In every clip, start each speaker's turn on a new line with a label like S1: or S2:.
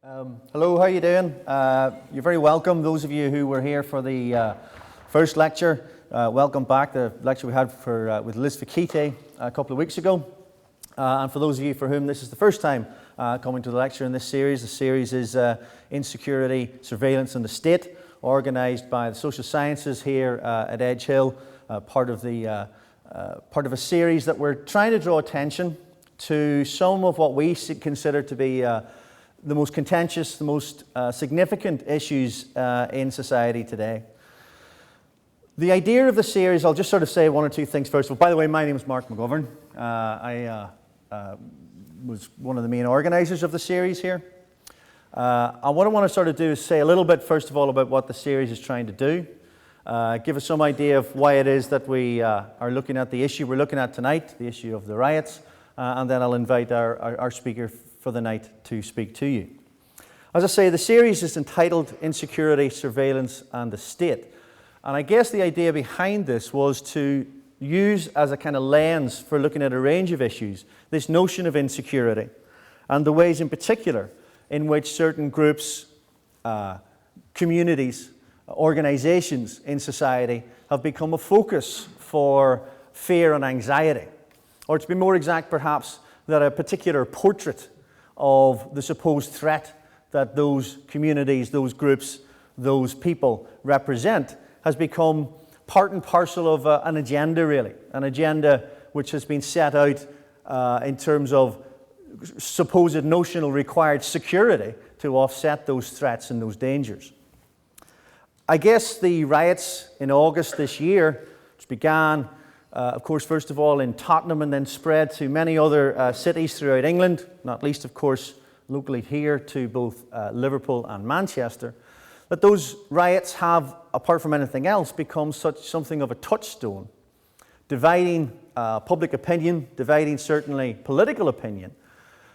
S1: Hello, how are you doing? You're very welcome. Those of you who were here for the first lecture, welcome back. The lecture we had with Liz Fakite a couple of weeks ago. And for those of you for whom this is the first time coming to the lecture in this series, the series is Insecurity, Surveillance and the State, organised by the Social Sciences here at Edge Hill, part of a series that we're trying to draw attention to some of what we consider to be the most contentious, the most significant issues in society today. The idea of the series, I'll just sort of say one or two things first. Well, by the way, my name is Mark McGovern. I was one of the main organisers of the series here. And what I want to sort of do is say a little bit, first of all, about what the series is trying to do. Give us some idea of why it is that we are looking at the issue we're looking at tonight, the issue of the riots. And then I'll invite our speaker for the night to speak to you. As I say, the series is entitled Insecurity, Surveillance and the State. And I guess the idea behind this was to use as a kind of lens for looking at a range of issues, this notion of insecurity and the ways in particular in which certain groups, communities, organizations in society have become a focus for fear and anxiety. Or to be more exact, perhaps, that a particular portrait of the supposed threat that those communities, those groups, those people represent has become part and parcel of an agenda, really. An agenda which has been set out in terms of supposed notional required security to offset those threats and those dangers. I guess the riots in August this year, which began of course, first of all in Tottenham and then spread to many other cities throughout England, not least, of course, locally here to both Liverpool and Manchester, that those riots have, apart from anything else, become something of a touchstone, dividing public opinion, dividing certainly political opinion,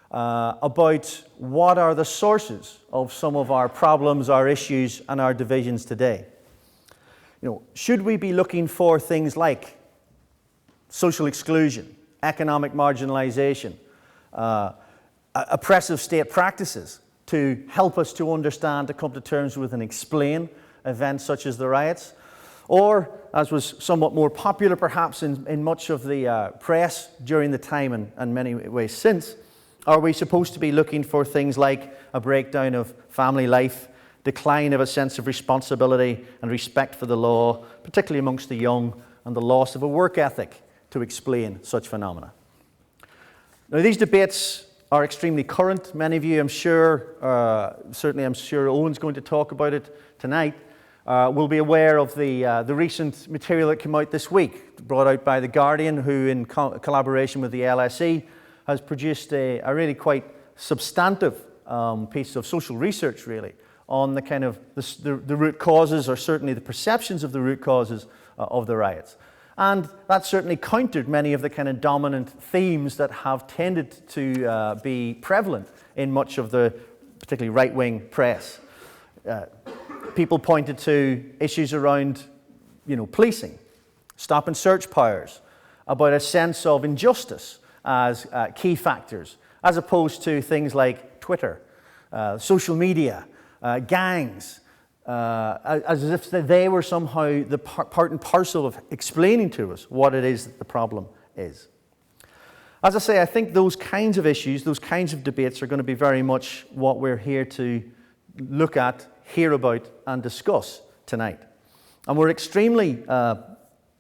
S1: about what are the sources of some of our problems, our issues, and our divisions today. You know, should we be looking for things like social exclusion, economic marginalization, oppressive state practices to help us to understand, to come to terms with and explain events such as the riots? Or, as was somewhat more popular perhaps in much of the press during the time and many ways since, are we supposed to be looking for things like a breakdown of family life, decline of a sense of responsibility and respect for the law, particularly amongst the young, and the loss of a work ethic to explain such phenomena? Now, these debates are extremely current. Many of you, I'm sure, certainly I'm sure Owen's going to talk about it tonight, will be aware of the recent material that came out this week, brought out by The Guardian, who in collaboration with the LSE has produced a really quite substantive piece of social research, really, on the kind of the root causes, or certainly the perceptions of the root causes of the riots. And that certainly countered many of the kind of dominant themes that have tended to be prevalent in much of the particularly right-wing press. People pointed to issues around, policing, stop and search powers, about a sense of injustice as key factors, as opposed to things like Twitter, social media, gangs, as if they were somehow the part and parcel of explaining to us what it is that the problem is. As I say, I think those kinds of issues, those kinds of debates are going to be very much what we're here to look at, hear about, and discuss tonight. And we're extremely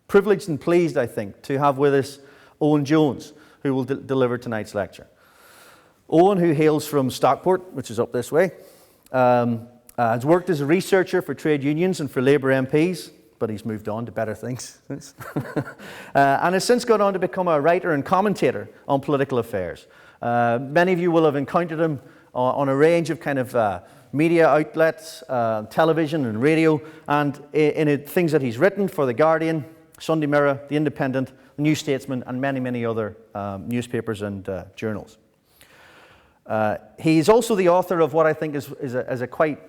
S1: privileged and pleased, I think, to have with us Owen Jones, who will deliver tonight's lecture. Owen, who hails from Stockport, which is up this way, has worked as a researcher for trade unions and for Labour MPs, but he's moved on to better things since. And has since gone on to become a writer and commentator on political affairs. Many of you will have encountered him on a range of kind of media outlets, television and radio, and in things that he's written for The Guardian, Sunday Mirror, The Independent, The New Statesman, and many, many other newspapers and journals. He's also the author of what I think is a quite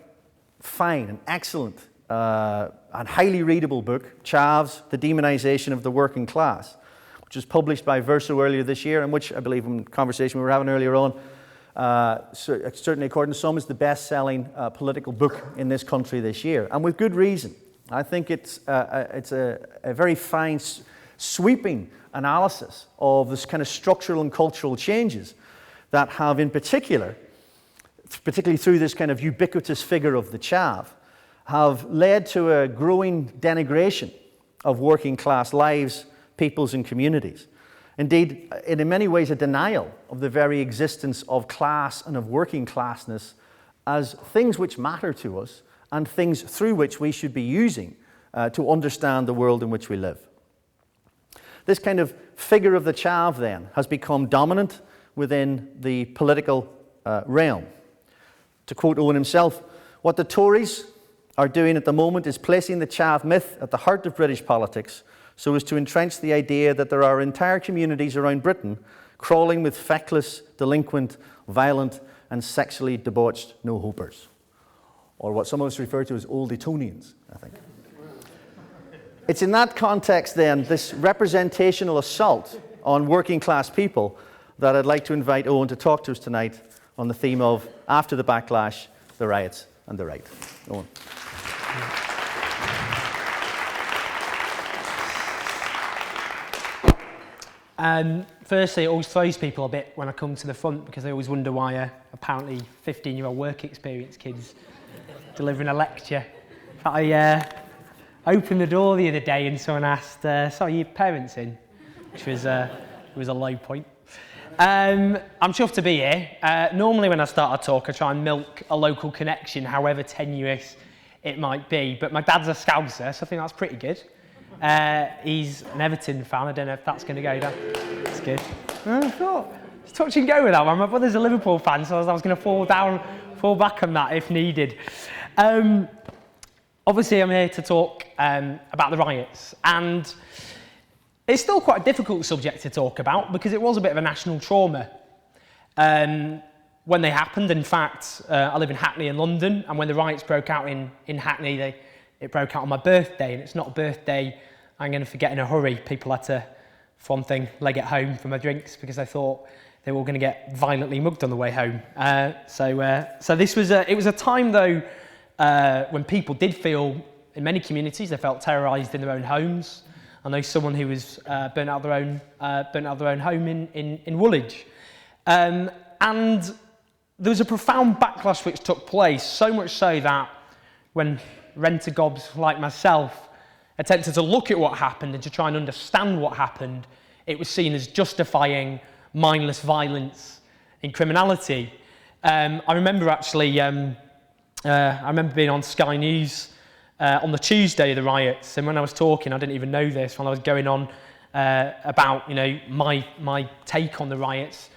S1: fine and excellent and highly readable book, Chavs, The Demonization of the Working Class, which was published by Verso earlier this year, and which I believe in the conversation we were having earlier on, certainly according to some, is the best-selling political book in this country this year, and with good reason. I think it's a very fine, sweeping analysis of this kind of structural and cultural changes that have, in particularly through this kind of ubiquitous figure of the chav, have led to a growing denigration of working class lives, peoples and communities. Indeed, in many ways a denial of the very existence of class and of working classness as things which matter to us and things through which we should be using to understand the world in which we live. This kind of figure of the chav then has become dominant within the political realm. To quote Owen himself, what the Tories are doing at the moment is placing the chav myth at the heart of British politics so as to entrench the idea that there are entire communities around Britain crawling with feckless, delinquent, violent and sexually debauched no-hopers. Or what some of us refer to as old Etonians, I think. It's in that context then, this representational assault on working class people, that I'd like to invite Owen to talk to us tonight on the theme of After the Backlash, the Riots and the Right. Owen.
S2: Firstly, it always throws people a bit when I come to the front because they always wonder why apparently 15-year-old work experience kids delivering a lecture. I opened the door the other day and someone asked, so are your parents in? Which was a low point. I'm chuffed to be here. Normally when I start a talk I try and milk a local connection, however tenuous it might be, but my dad's a Scouser, so I think that's pretty good. He's an Everton fan. I don't know if that's going to go down. That's good. I thought it's touch and go with that one. My brother's a Liverpool fan, so I was going to fall back on that if needed. Obviously, I'm here to talk about the riots, and it's still quite a difficult subject to talk about because it was a bit of a national trauma. When they happened, in fact, I live in Hackney in London, and when the riots broke out in Hackney, it broke out on my birthday, and it's not a birthday I'm going to forget in a hurry. People had to, for one thing, leg it home for my drinks because they thought they were all going to get violently mugged on the way home. So this was it was a time though when people did feel, in many communities, they felt terrorised in their own homes. I know someone who was burnt out of their own home in Woolwich, and there was a profound backlash which took place. So much so that when rent-a-gobs like myself attempted to look at what happened and to try and understand what happened, it was seen as justifying mindless violence and criminality. I remember actually, I remember being on Sky News on the Tuesday of the riots, and when I was talking, I didn't even know this, when I was going on about my take on the riots,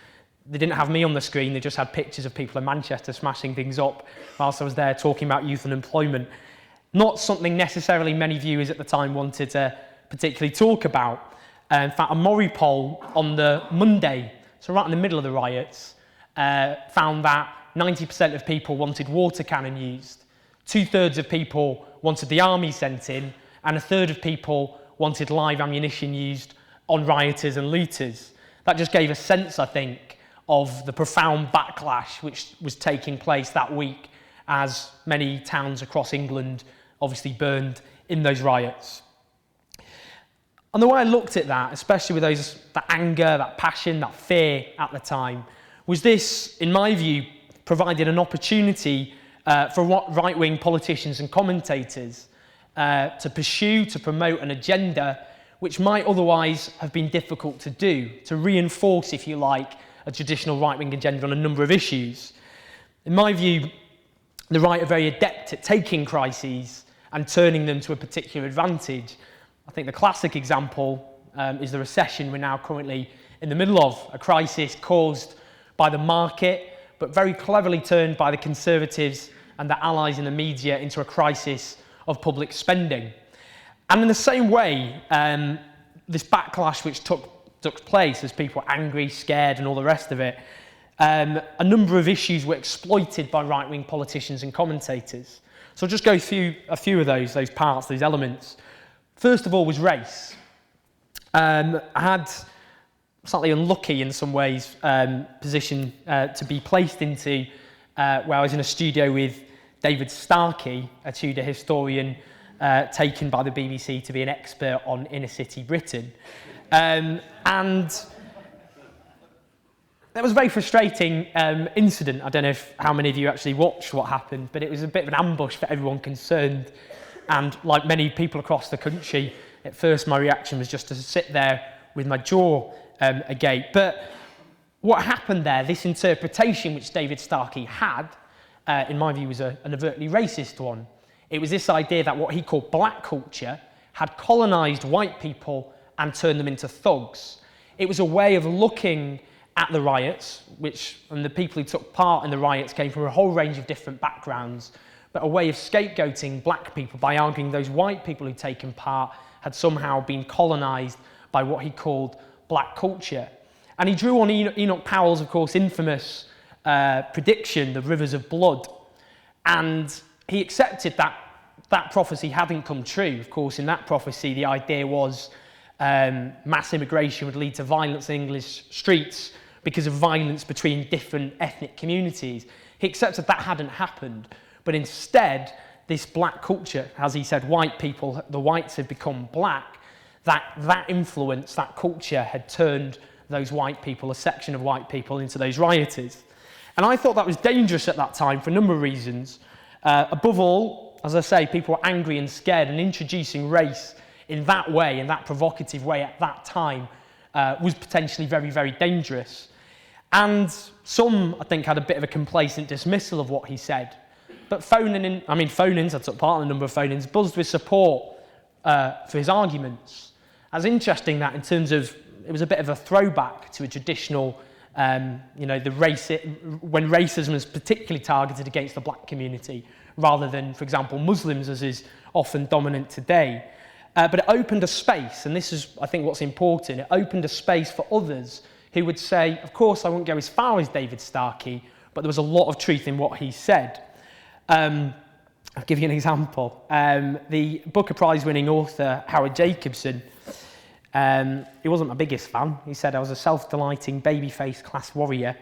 S2: they didn't have me on the screen, they just had pictures of people in Manchester smashing things up whilst I was there talking about youth unemployment. Not something necessarily many viewers at the time wanted to particularly talk about. In fact, a Murray poll on the Monday, so right in the middle of the riots, found that 90% of people wanted water cannon used, 2/3 of people wanted the army sent in, and 1/3 of people wanted live ammunition used on rioters and looters. That just gave a sense, I think, of the profound backlash which was taking place that week as many towns across England obviously burned in those riots. And the way I looked at that, especially with that anger, that passion, that fear at the time, was this, in my view, provided an opportunity for right-wing politicians and commentators to pursue, to promote an agenda which might otherwise have been difficult to do, to reinforce, if you like, a traditional right-wing agenda on a number of issues. In my view, the right are very adept at taking crises and turning them to a particular advantage. I think the classic example is the recession we're now currently in the middle of, a crisis caused by the market, but very cleverly turned by the Conservatives and their allies in the media into a crisis of public spending. And in the same way, this backlash which took place as people were angry, scared and all the rest of it, a number of issues were exploited by right-wing politicians and commentators. So I'll just go through a few of those parts, those elements. First of all was race. I had slightly unlucky in some ways position to be placed into, where I was in a studio with David Starkey, a Tudor historian taken by the BBC to be an expert on inner city Britain. And that was a very frustrating incident. I don't know how many of you actually watched what happened, but it was a bit of an ambush for everyone concerned. And like many people across the country, at first my reaction was just to sit there with my jaw agape. But what happened there, this interpretation which David Starkey had, in my view, was an overtly racist one. It was this idea that what he called black culture had colonised white people and turned them into thugs. It was a way of looking at the riots, and the people who took part in the riots came from a whole range of different backgrounds, but a way of scapegoating black people by arguing those white people who'd taken part had somehow been colonised by what he called black culture. And he drew on Enoch Powell's, of course, infamous prediction, the rivers of blood, and he accepted that that prophecy hadn't come true. Of course, in that prophecy, the idea was mass immigration would lead to violence in English streets because of violence between different ethnic communities. He accepted that hadn't happened, but instead, this black culture, as he said, white people, the whites have become black, that influence, that culture had turned those white people, a section of white people, into those rioters. And I thought that was dangerous at that time for a number of reasons. Above all, as I say, people were angry and scared, and introducing race in that way, in that provocative way at that time, was potentially very, very dangerous. And some, I think, had a bit of a complacent dismissal of what he said. But phone-ins, I took part in a number of phone-ins, buzzed with support for his arguments. And it's interesting that in terms of, it was a bit of a throwback to a traditional, when racism is particularly targeted against the black community, rather than, for example, Muslims, as is often dominant today. But it opened a space, and this is, I think, what's important. It opened a space for others who would say, of course, I won't go as far as David Starkey, but there was a lot of truth in what he said. I'll give you an example. The Booker Prize-winning author, Howard Jacobson, he wasn't my biggest fan. He said I was a self-delighting, baby-faced class warrior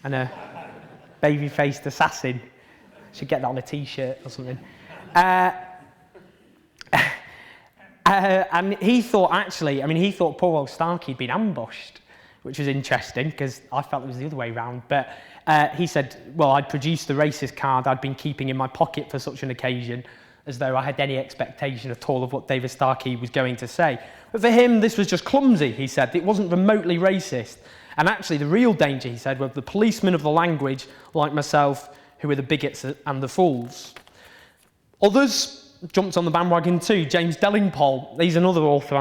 S2: and a baby-faced assassin. Should get that on a T-shirt or something. And he thought, he thought poor old Starkey had been ambushed, which was interesting because I felt it was the other way around. But he said, well, I'd produced the racist card I'd been keeping in my pocket for such an occasion, as though I had any expectation at all of what David Starkey was going to say. But for him, this was just clumsy, he said. It wasn't remotely racist. And actually, the real danger, he said, were the policemen of the language, like myself, who were the bigots and the fools. Others jumped on the bandwagon too. James Delingpole, he's another author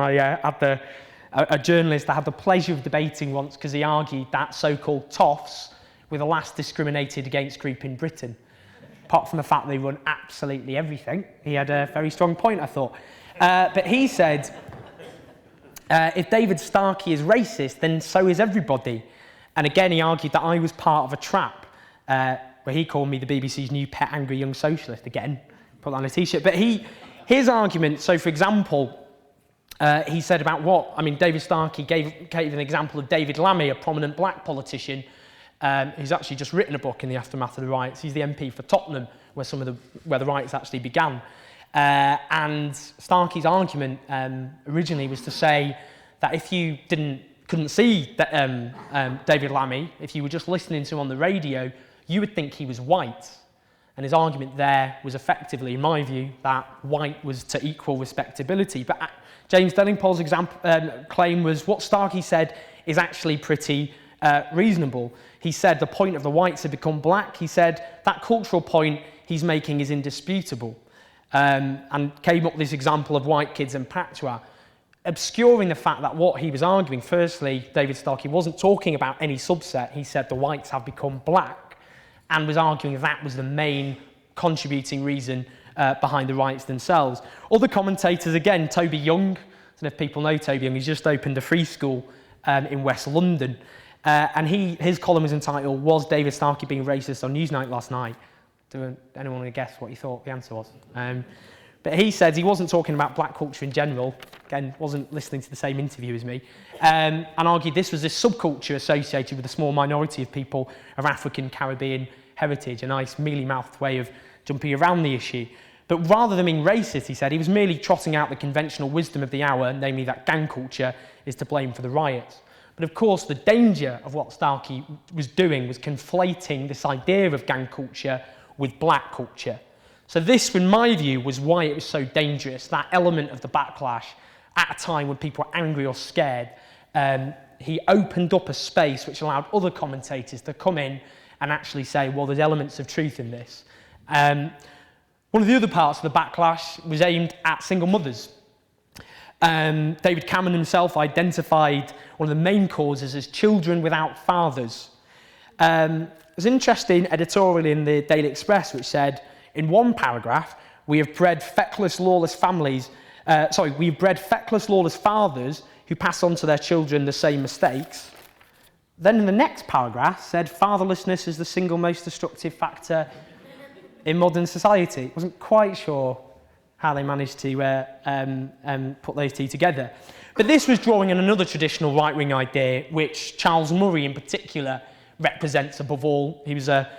S2: a journalist I had the pleasure of debating once because he argued that so-called toffs were the last discriminated against group in Britain. Apart from the fact they run absolutely everything. He had a very strong point, I thought. But he said, if David Starkey is racist, then so is everybody. And again, he argued that I was part of a trap, where he called me the BBC's new pet angry young socialist. Again, put that on a T-shirt. But his argument, so for example, he said about David Starkey gave an example of David Lammy, a prominent black politician, who's actually just written a book in the aftermath of the riots. He's the MP for Tottenham, where the riots actually began. And Starkey's argument originally was to say that if you couldn't see David Lammy, if you were just listening to him on the radio, you would think he was white. And his argument there was effectively, in my view, that white was to equal respectability. But James Delingpole's claim was what Starkey said is actually pretty reasonable. He said the point of the whites had become black. He said that cultural point he's making is indisputable. And came up with this example of white kids and patois, obscuring the fact that what he was arguing, firstly, David Starkey wasn't talking about any subset. He said the whites have become black, and was arguing that was the main contributing reason behind the riots themselves. Other commentators, again, Toby Young, I don't know if people know Toby Young, he's just opened a free school in West London, and his column was entitled, "Was David Starkey being racist on Newsnight last night?" Do anyone want to guess what he thought the answer was? But he said he wasn't talking about black culture in general, again, wasn't listening to the same interview as me, and argued this was this subculture associated with a small minority of people of African Caribbean heritage, a nice mealy-mouthed way of jumping around the issue. But rather than being racist, he said, he was merely trotting out the conventional wisdom of the hour, namely that gang culture is to blame for the riots. But of course, the danger of what Starkey was doing was conflating this idea of gang culture with black culture. So this, in my view, was why it was so dangerous, that element of the backlash at a time when people were angry or scared. He opened up a space which allowed other commentators to come in and actually say, well, there's elements of truth in this. One of the other parts of the backlash was aimed at single mothers. David Cameron himself identified one of the main causes as children without fathers. There's an interesting editorial in the Daily Express which said, in one paragraph, we have bred feckless, lawless families. We've bred feckless, lawless fathers who pass on to their children the same mistakes. Then in the next paragraph said, fatherlessness is the single most destructive factor in modern society. Wasn't quite sure how they managed to put those two together. But this was drawing on another traditional right-wing idea, which Charles Murray in particular represents above all. He was a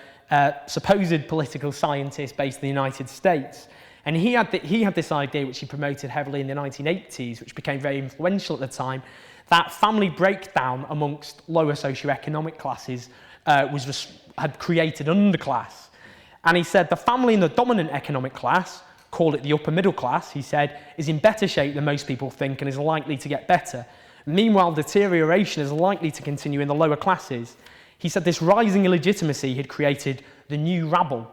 S2: supposed political scientist based in the United States. And he had this idea, which he promoted heavily in the 1980s, which became very influential at the time, that family breakdown amongst lower socioeconomic classes had created an underclass. And he said the family in the dominant economic class, call it the upper middle class, he said, is in better shape than most people think and is likely to get better. Meanwhile, deterioration is likely to continue in the lower classes. He said this rising illegitimacy had created the new rabble.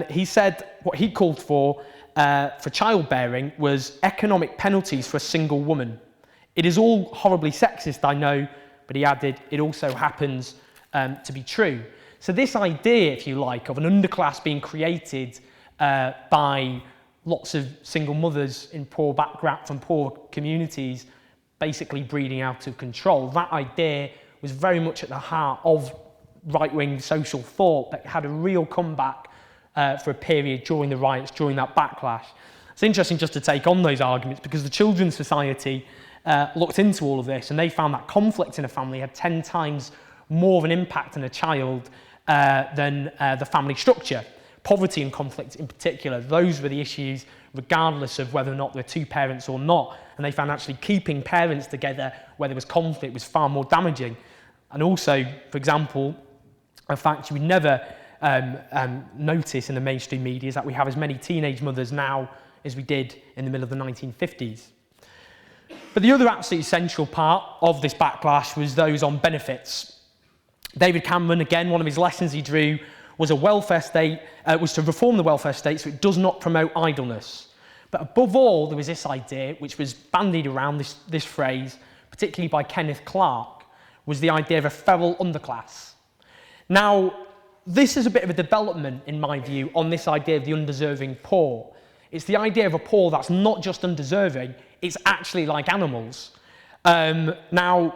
S2: He said what he called for childbearing was economic penalties for a single woman. It is all horribly sexist, I know, but he added, it also happens to be true. So this idea, if you like, of an underclass being created by lots of single mothers in poor background from poor communities, basically breeding out of control, that idea was very much at the heart of right-wing social thought that had a real comeback for a period during the riots, during that backlash. It's interesting just to take on those arguments because the Children's Society looked into all of this and they found that conflict in a family had 10 times more of an impact on a child than the family structure. Poverty and conflict in particular, those were the issues regardless of whether or not there were two parents or not. And they found actually keeping parents together where there was conflict was far more damaging. And also, for example, a fact you would never notice in the mainstream media is that we have as many teenage mothers now as we did in the middle of the 1950s. But the other absolutely central part of this backlash was those on benefits. David Cameron, again, one of his lessons he drew was a welfare state, was to reform the welfare state so it does not promote idleness. But above all, there was this idea, which was bandied around, this phrase, particularly by Kenneth Clarke, was the idea of a feral underclass. Now, this is a bit of a development, in my view, on this idea of the undeserving poor. It's the idea of a poor that's not just undeserving, it's actually like animals. Now,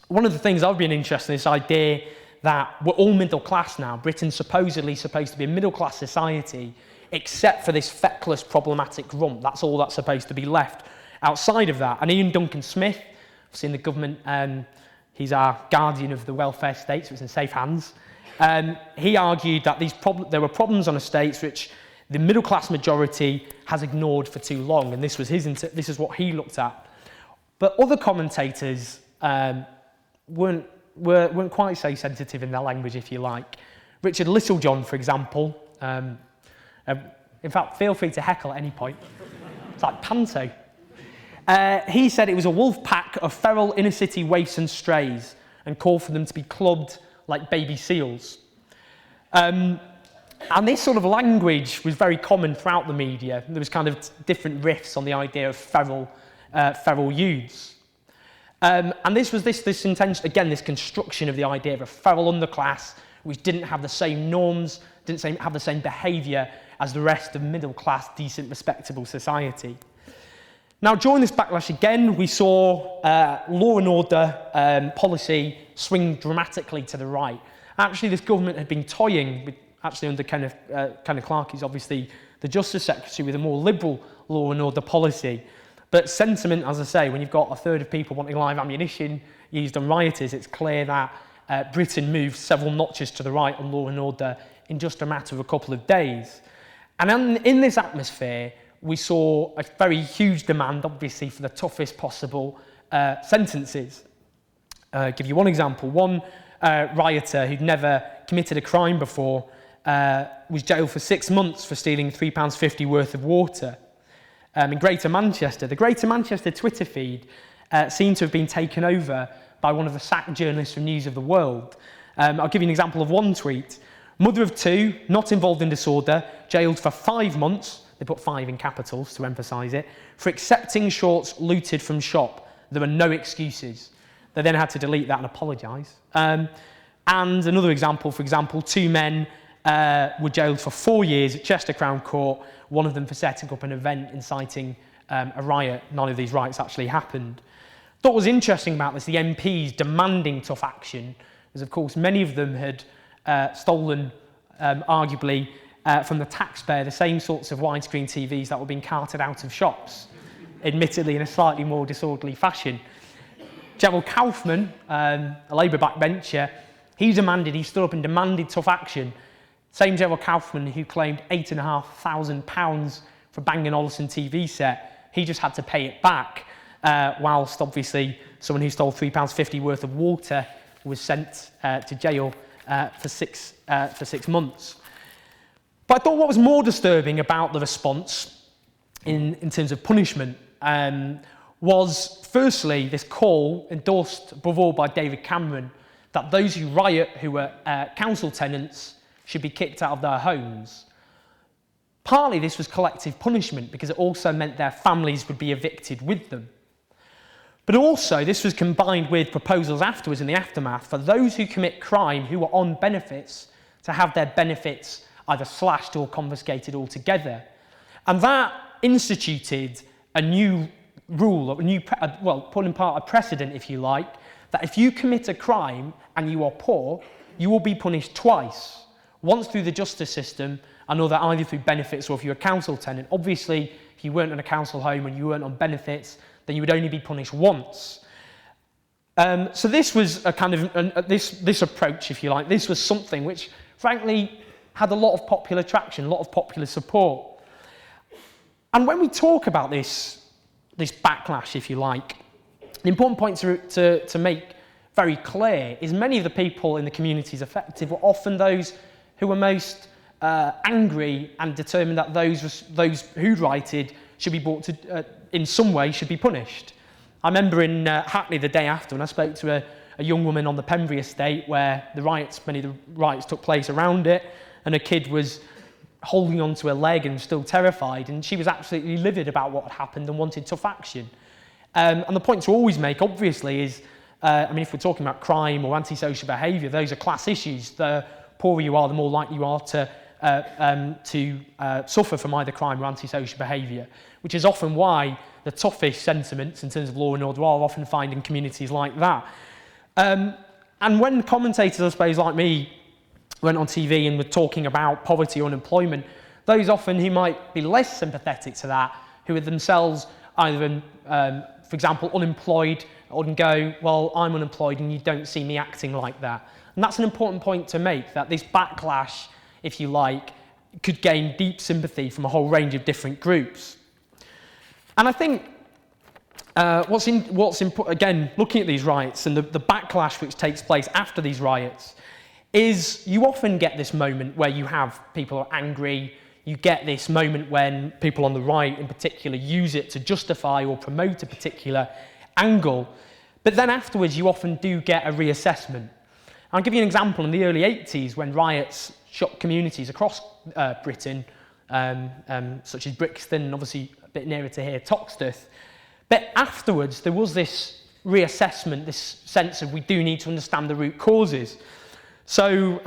S2: one of the things I've been interested in is this idea that we're all middle class now. Britain's supposedly supposed to be a middle class society, except for this feckless, problematic rump. That's all that's supposed to be left outside of that. And Ian Duncan Smith, I've seen the government, he's our guardian of the welfare state, so it's in safe hands. He argued that there were problems on estates which the middle class majority has ignored for too long, and this is what he looked at. But other commentators weren't quite so sensitive in their language, if you like. Richard Littlejohn, for example, in fact, feel free to heckle at any point. It's like panto. He said it was a wolf pack of feral inner-city waifs and strays and called for them to be clubbed like baby seals. And this sort of language was very common throughout the media. There was kind of different riffs on the idea of feral youths. And this was this intention, again, this construction of the idea of a feral underclass which didn't have the same norms, didn't have the same behaviour as the rest of middle-class, decent, respectable society. Now, during this backlash again, we saw law and order policy swing dramatically to the right. Actually, this government had been toying with actually under Kenneth Clarke, he's obviously the Justice Secretary with a more liberal law and order policy. But sentiment, as I say, when you've got a third of people wanting live ammunition used on rioters, it's clear that Britain moved several notches to the right on law and order in just a matter of a couple of days. And in this atmosphere, we saw a very huge demand, obviously, for the toughest possible sentences. Give you one example. One rioter who'd never committed a crime before was jailed for 6 months for stealing £3.50 worth of water in Greater Manchester. The Greater Manchester Twitter feed seemed to have been taken over by one of the sacked journalists from News of the World. I'll give you an example of one tweet. Mother of two, not involved in disorder, jailed for 5 months, they put 5 in capitals to emphasise it, for accepting shorts looted from shop. There were no excuses. They then had to delete that and apologise. And another example, for example, 2 men were jailed for 4 years at Chester Crown Court, one of them for setting up an event inciting a riot. None of these riots actually happened. What was interesting about this, the MPs demanding tough action, was of course many of them had stolen, arguably, from the taxpayer, the same sorts of widescreen TVs that were being carted out of shops, admittedly in a slightly more disorderly fashion. Gerald Kaufman, a Labour backbencher, he stood up and demanded tough action. Same Gerald Kaufman who claimed £8,500 for a Bang & Olufsen TV set, he just had to pay it back, whilst obviously someone who stole £3.50 worth of water was sent to jail for six months. But I thought what was more disturbing about the response in terms of punishment was firstly this call, endorsed above all by David Cameron, that those who riot who were council tenants should be kicked out of their homes. Partly this was collective punishment because it also meant their families would be evicted with them. But also this was combined with proposals afterwards in the aftermath for those who commit crime who are on benefits to have their benefits either slashed or confiscated altogether. And that instituted a new rule, put in part a precedent, if you like, that if you commit a crime and you are poor, you will be punished twice. Once through the justice system, another either through benefits or if you're a council tenant. Obviously, if you weren't in a council home and you weren't on benefits, then you would only be punished once. So this was a kind of, this approach, if you like, this was something which, frankly, had a lot of popular traction, a lot of popular support. And when we talk about this backlash, if you like, the important point to make very clear is many of the people in the communities affected were often those who were most angry and determined that those who rioted should be brought to, in some way, should be punished. I remember in Hackney the day after when I spoke to a young woman on the Pembury estate where many of the riots took place around it, and a kid was holding onto her leg and still terrified, and she was absolutely livid about what had happened and wanted tough action. And the point to always make, obviously, is, if we're talking about crime or antisocial behaviour, those are class issues. The poorer you are, the more likely you are to suffer from either crime or antisocial behaviour, which is often why the toughest sentiments in terms of law and order are often found in communities like that. And when commentators, I suppose, like me, went on TV and were talking about poverty or unemployment, those often who might be less sympathetic to that, who are themselves either, for example, unemployed, and go, well, I'm unemployed and you don't see me acting like that. And that's an important point to make, that this backlash, if you like, could gain deep sympathy from a whole range of different groups. And I think what's important, again, looking at these riots and the backlash which takes place after these riots, is you often get this moment where you have people are angry, you get this moment when people on the right in particular use it to justify or promote a particular angle, but then afterwards you often do get a reassessment. I'll give you an example in the early 80s when riots shook communities across Britain, such as Brixton and obviously a bit nearer to here, Toxteth. But afterwards there was this reassessment, this sense of we do need to understand the root causes. So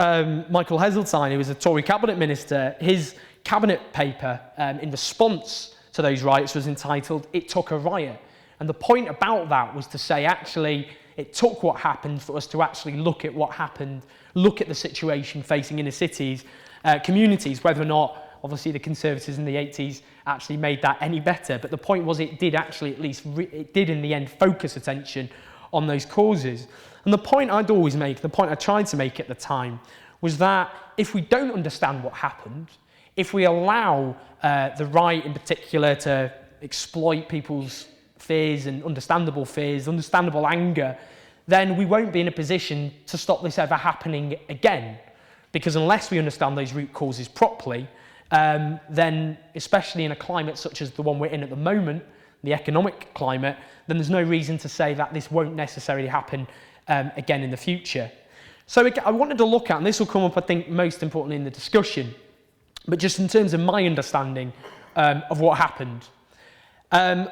S2: Michael Heseltine, who was a Tory cabinet minister, his cabinet paper in response to those riots was entitled "It Took a Riot." And the point about that was to say, actually, it took what happened for us to actually look at what happened, look at the situation facing inner cities, communities, whether or not obviously the Conservatives in the 80s actually made that any better. But the point was it did actually at least, it did in the end focus attention on those causes. And the point I'd always make, the point I tried to make at the time, was that if we don't understand what happened, if we allow the right in particular to exploit people's fears and understandable anger, then we won't be in a position to stop this ever happening again. Because unless we understand those root causes properly, then especially in a climate such as the one we're in at the moment, the economic climate, then there's no reason to say that this won't necessarily happen again in the future. So I wanted to look at, and this will come up I think most importantly in the discussion, but just in terms of my understanding of what happened.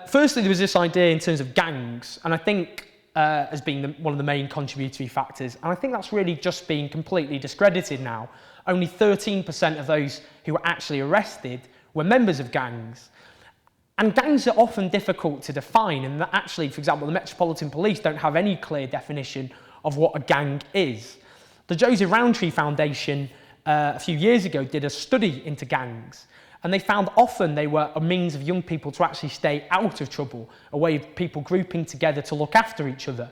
S2: Firstly, there was this idea in terms of gangs, and I think as being one of the main contributory factors, and I think that's really just being completely discredited now. Only 13% of those who were actually arrested were members of gangs. And gangs are often difficult to define, and that actually, for example, the Metropolitan Police don't have any clear definition of what a gang is. The Joseph Rowntree Foundation a few years ago did a study into gangs, and they found often they were a means of young people to actually stay out of trouble, a way of people grouping together to look after each other.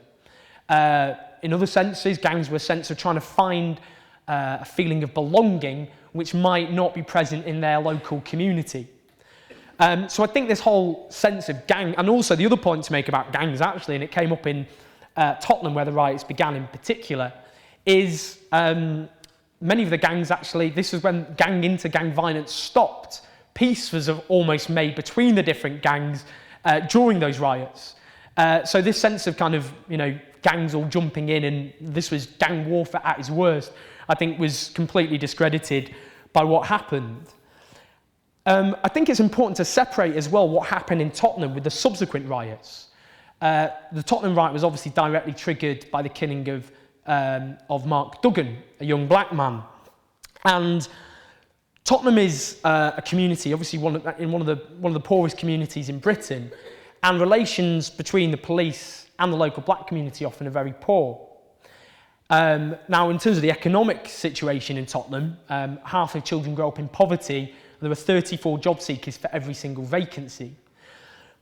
S2: In other senses, gangs were a sense of trying to find a feeling of belonging which might not be present in their local community. So I think this whole sense of gang, and also the other point to make about gangs actually, and it came up in Tottenham where the riots began in particular, is many of the gangs actually, this was when gang violence stopped. Peace was almost made between the different gangs during those riots. So this sense of kind of, gangs all jumping in and this was gang warfare at its worst, I think was completely discredited by what happened. I think it's important to separate as well what happened in Tottenham with the subsequent riots. The Tottenham riot was obviously directly triggered by the killing of Mark Duggan, a young black man. And Tottenham is a community, obviously one of the poorest communities in Britain, and relations between the police and the local black community often are very poor. Now, in terms of the economic situation in Tottenham, half of children grow up in poverty. There were 34 job seekers for every single vacancy.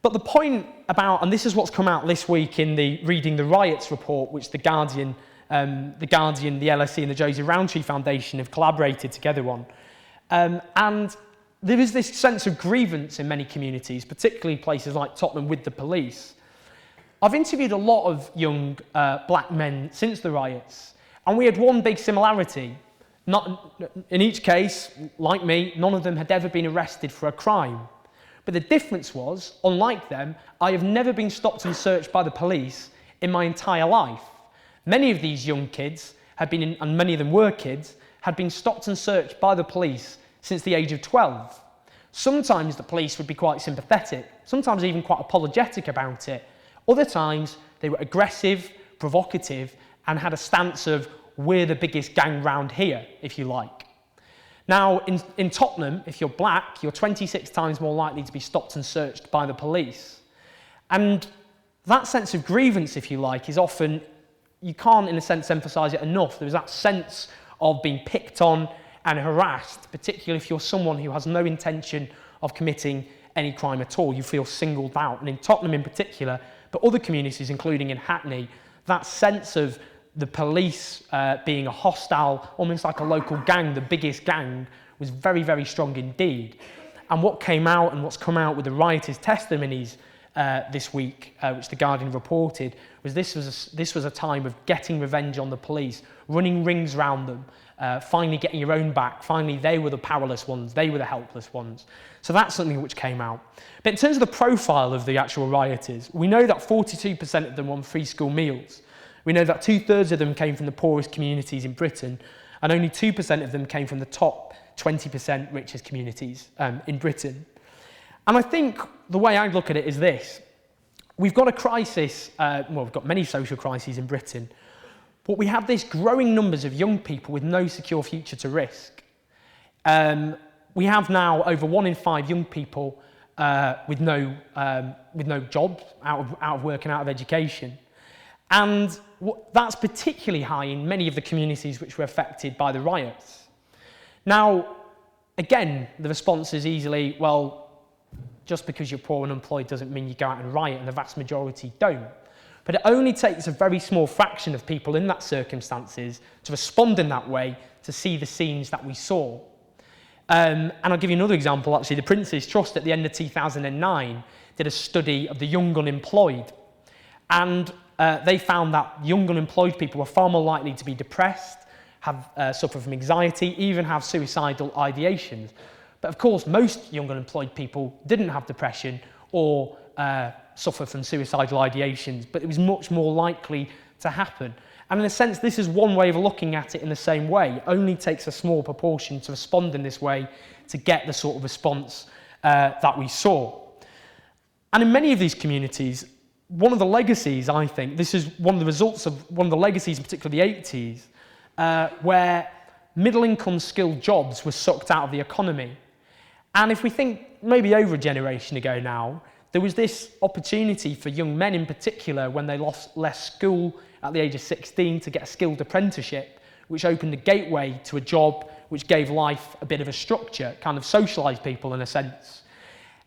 S2: But the point about, and this is what's come out this week in the Reading the Riots report, which the Guardian, the LSE and the Joseph Rowntree Foundation have collaborated together on. And there is this sense of grievance in many communities, particularly places like Tottenham, with the police. I've interviewed a lot of young black men since the riots, and we had one big similarity. In each case, like me, none of them had ever been arrested for a crime. But the difference was, unlike them, I have never been stopped and searched by the police in my entire life. Many of these young kids and many of them were kids, had been stopped and searched by the police since the age of 12. Sometimes the police would be quite sympathetic, sometimes even quite apologetic about it. Other times they were aggressive, provocative, and had a stance of, we're the biggest gang round here, if you like. Now, in Tottenham, if you're black, you're 26 times more likely to be stopped and searched by the police. And that sense of grievance, if you like, is often, you can't in a sense emphasise it enough. There's that sense of being picked on and harassed, particularly if you're someone who has no intention of committing any crime at all. You feel singled out. And in Tottenham in particular, but other communities, including in Hackney, that sense of the police being a hostile, almost like a local gang, the biggest gang, was very, very strong indeed. And what came out and what's come out with the rioters' testimonies this week, which the Guardian reported, was this was a time of getting revenge on the police, running rings round them, finally getting your own back. Finally, they were the powerless ones, they were the helpless ones. So that's something which came out. But in terms of the profile of the actual rioters, we know that 42% of them were on free school meals. We know that 2/3 of them came from the poorest communities in Britain, and only 2% of them came from the top 20% richest communities in Britain. And I think the way I look at it is this. We've got a crisis, we've got many social crises in Britain, but we have this growing numbers of young people with no secure future to risk. We have now over 1 in 5 young people with no jobs, out of work and out of education. And that's particularly high in many of the communities which were affected by the riots. Now, again, the response is easily, well, just because you're poor and unemployed doesn't mean you go out and riot, and the vast majority don't. But it only takes a very small fraction of people in that circumstances to respond in that way to see the scenes that we saw. And I'll give you another example, actually. The Prince's Trust at the end of 2009 did a study of the young unemployed. And they found that young unemployed people were far more likely to be depressed, suffer from anxiety, even have suicidal ideations. But of course, most young unemployed people didn't have depression or suffer from suicidal ideations, but it was much more likely to happen. And in a sense, this is one way of looking at it in the same way. It only takes a small proportion to respond in this way to get the sort of response that we saw. And in many of these communities, one of the legacies, I think, this is one of the results of one of the legacies, in particular the 80s, where middle-income skilled jobs were sucked out of the economy. And if we think maybe over a generation ago now, there was this opportunity for young men in particular when they left school at the age of 16 to get a skilled apprenticeship, which opened a gateway to a job which gave life a bit of a structure, kind of socialised people in a sense.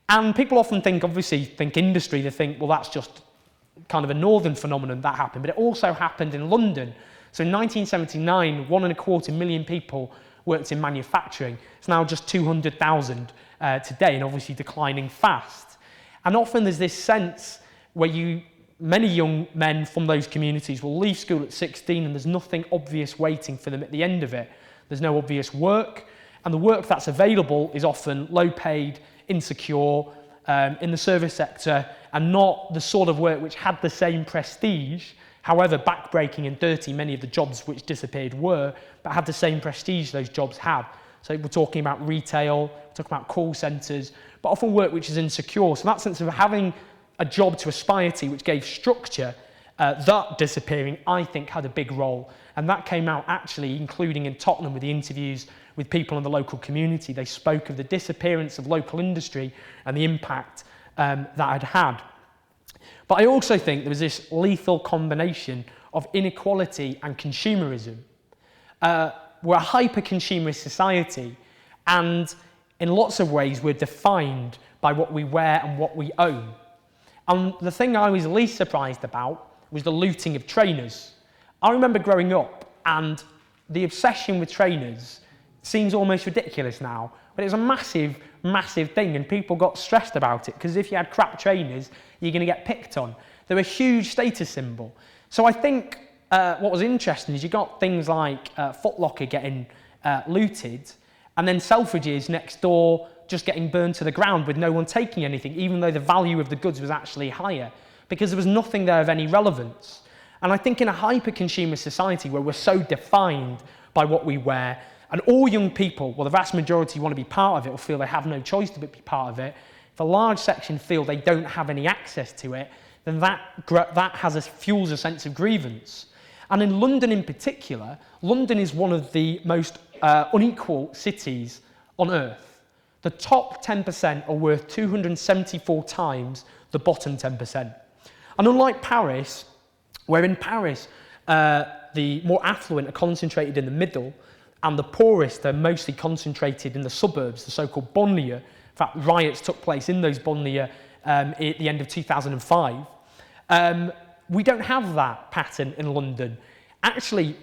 S2: And people often think industry, they think, well, that's just kind of a northern phenomenon that happened, but it also happened in London. So in 1979, 1.25 million people worked in manufacturing. It's now just 200,000 today, and obviously declining fast. And often there's this sense where many young men from those communities will leave school at 16 and there's nothing obvious waiting for them at the end of it. There's no obvious work, and the work that's available is often low paid, insecure, in the service sector, and not the sort of work which had the same prestige, however backbreaking and dirty many of the jobs which disappeared were, but had the same prestige those jobs had. So we're talking about retail, we're talking about call centres, but often work which is insecure. So that sense of having a job to aspire to which gave structure, that disappearing, I think, had a big role. And that came out actually, including in Tottenham with the interviews with people in the local community. They spoke of the disappearance of local industry and the impact that it had. But I also think there was this lethal combination of inequality and consumerism. We're a hyper-consumerist society, and in lots of ways we're defined by what we wear and what we own. And the thing I was least surprised about was the looting of trainers. I remember growing up, and the obsession with trainers seems almost ridiculous now, but it was a massive, massive thing, and people got stressed about it, because if you had crap trainers, you're going to get picked on. They were a huge status symbol. So I think what was interesting is you got things like Foot Locker getting looted, and then Selfridges next door just getting burned to the ground with no one taking anything, even though the value of the goods was actually higher, because there was nothing there of any relevance. And I think in a hyper-consumer society where we're so defined by what we wear, and all young people, well, the vast majority want to be part of it or feel they have no choice to be part of it, if a large section feel they don't have any access to it, then that fuels a sense of grievance. And in London in particular, London is one of the most unequal cities on earth. The top 10% are worth 274 times the bottom 10%. And unlike Paris, where in Paris the more affluent are concentrated in the middle, and the poorest are mostly concentrated in the suburbs, the so-called banlieue. In fact, riots took place in those banlieues at the end of 2005. We don't have that pattern in London. Actually,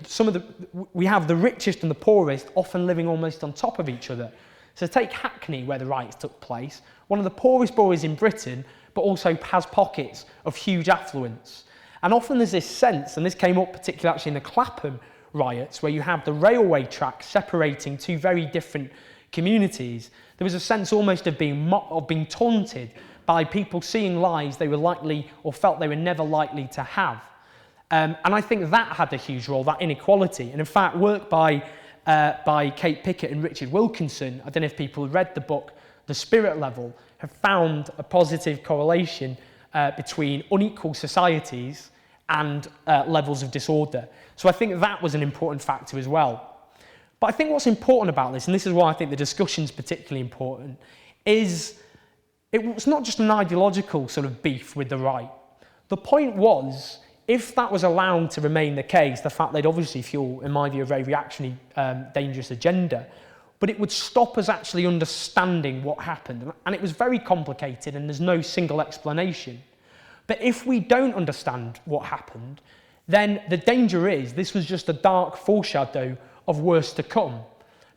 S2: we have the richest and the poorest often living almost on top of each other. So take Hackney, where the riots took place, one of the poorest boroughs in Britain, but also has pockets of huge affluence. And often there's this sense, and this came up particularly actually in the Clapham riots, where you have the railway track separating two very different communities. There was a sense almost of being taunted by people seeing lives they were likely or felt they were never likely to have. And I think that had a huge role, that inequality. And in fact, work by Kate Pickett and Richard Wilkinson, I don't know if people have read the book, The Spirit Level, have found a positive correlation between unequal societies and levels of disorder. So I think that was an important factor as well. But I think what's important about this, and this is why I think the discussion's particularly important, is it's not just an ideological sort of beef with the right. The point was, if that was allowed to remain the case, the fact they'd obviously fuel, in my view, a very reactionary, dangerous agenda, but it would stop us actually understanding what happened. And it was very complicated, and there's no single explanation. But if we don't understand what happened, then the danger is this was just a dark foreshadow of worse to come.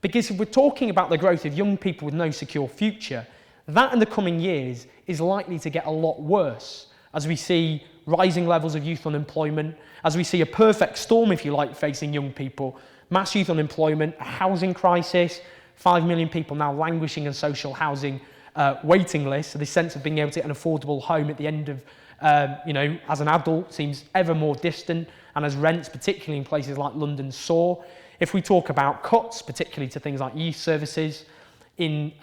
S2: Because if we're talking about the growth of young people with no secure future, that in the coming years is likely to get a lot worse as we see rising levels of youth unemployment, as we see a perfect storm, if you like, facing young people, mass youth unemployment, a housing crisis, 5 million people now languishing in social housing waiting lists, so this sense of being able to get an affordable home at the end of, as an adult seems ever more distant, and as rents, particularly in places like London, soar. If we talk about cuts, particularly to things like youth services, in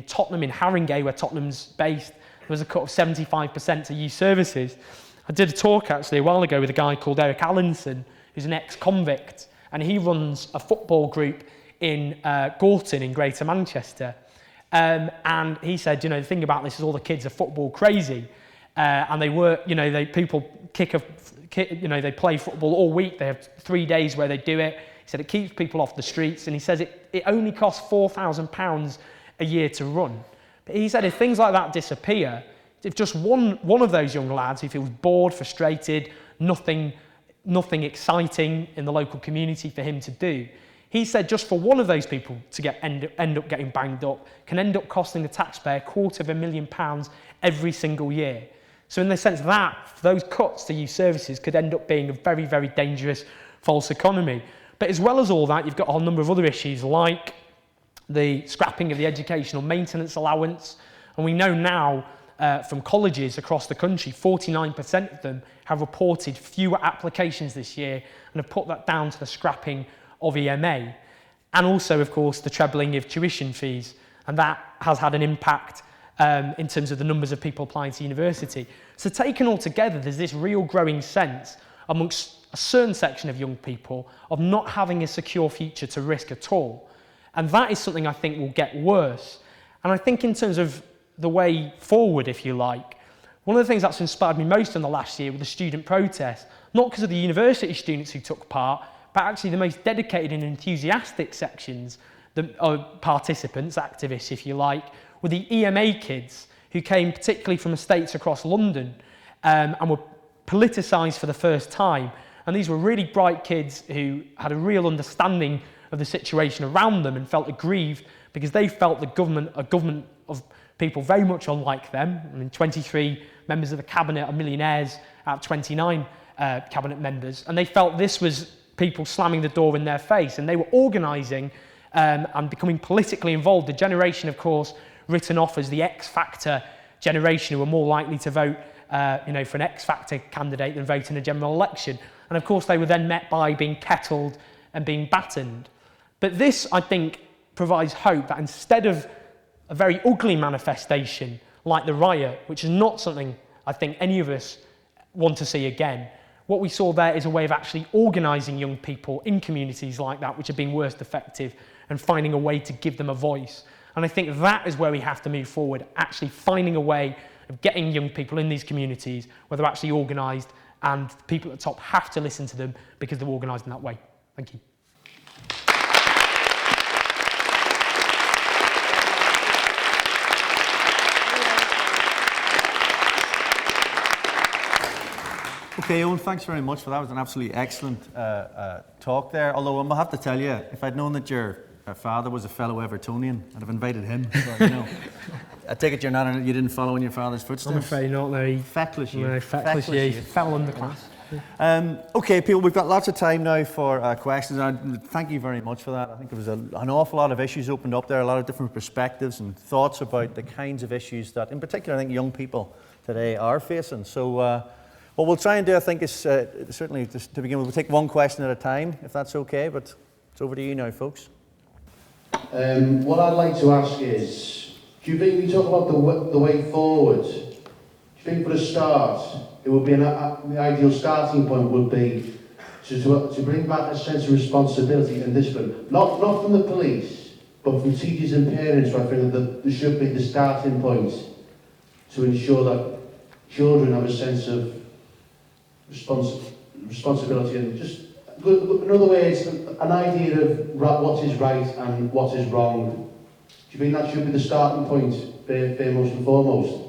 S2: Tottenham, in Haringey, where Tottenham's based, there was a cut of 75% to youth services. I did a talk actually a while ago with a guy called Eric Allinson, who's an ex-convict, and he runs a football group in Gorton in Greater Manchester. And he said, the thing about this is all the kids are football crazy, and they work, people they play football all week. They have 3 days where they do it. He said it keeps people off the streets, and he says it only costs £4,000 a year to run. But he said if things like that disappear, if just one of those young lads who feels bored, frustrated, nothing exciting in the local community for him to do, he said just for one of those people to end up getting banged up can end up costing the taxpayer £250,000 every single year. So in the sense that those cuts to youth services could end up being a very, very dangerous false economy. But as well as all that, you've got a whole number of other issues like the scrapping of the educational maintenance allowance. And we know now from colleges across the country, 49% of them have reported fewer applications this year and have put that down to the scrapping of EMA. And also, of course, the trebling of tuition fees. And that has had an impact in terms of the numbers of people applying to university. So taken all together, there's this real growing sense amongst a certain section of young people of not having a secure future to risk at all. And that is something I think will get worse. And I think in terms of the way forward, if you like, one of the things that's inspired me most in the last year were the student protests, not because of the university students who took part, but actually the most dedicated and enthusiastic sections, the participants, activists, if you like, were the EMA kids who came particularly from estates across London and were politicised for the first time. And these were really bright kids who had a real understanding of the situation around them and felt aggrieved because they felt a government of people very much unlike them. I mean, 23 members of the cabinet are millionaires out of 29 cabinet members. And they felt this was people slamming the door in their face. And they were organising and becoming politically involved. The generation, of course, written off as the X Factor generation who were more likely to vote for an X Factor candidate than vote in a general election. And of course, they were then met by being kettled and being battened. But this, I think, provides hope that instead of a very ugly manifestation like the riot, which is not something I think any of us want to see again, what we saw there is a way of actually organising young people in communities like that, which have been worst effective, and finding a way to give them a voice. And I think that is where we have to move forward, actually finding a way of getting young people in these communities where they're actually organised, and people at the top have to listen to them because they're organised in that way. Thank you.
S1: Okay, Owen, thanks very much for that. It was an absolutely excellent talk there. Although I have to tell you, if I'd known that your father was a fellow Evertonian, I'd have invited him. So, I take it you didn't follow in your father's footsteps.
S2: I'm afraid not, no.
S1: Feckless you.
S2: No, feckless you. Fell under class.
S1: Okay, people, we've got lots of time now for questions. And thank you very much for that. I think there was an awful lot of issues opened up there, a lot of different perspectives and thoughts about the kinds of issues that, in particular, I think young people today are facing. So, what we'll try and do, I think, is certainly just to begin with, we'll take one question at a time, if that's okay, but it's over to you now, folks.
S3: What I'd like to ask is, do you think we talk about the way forward? Do you think for a start, it would be the ideal starting point would be to bring back a sense of responsibility and discipline, not from the police, but from teachers and parents, where I think that there should be the starting point to ensure that children have a sense of responsibility and just in other words, an idea of what is right and what is wrong. Do you think that should be the starting point, most and foremost?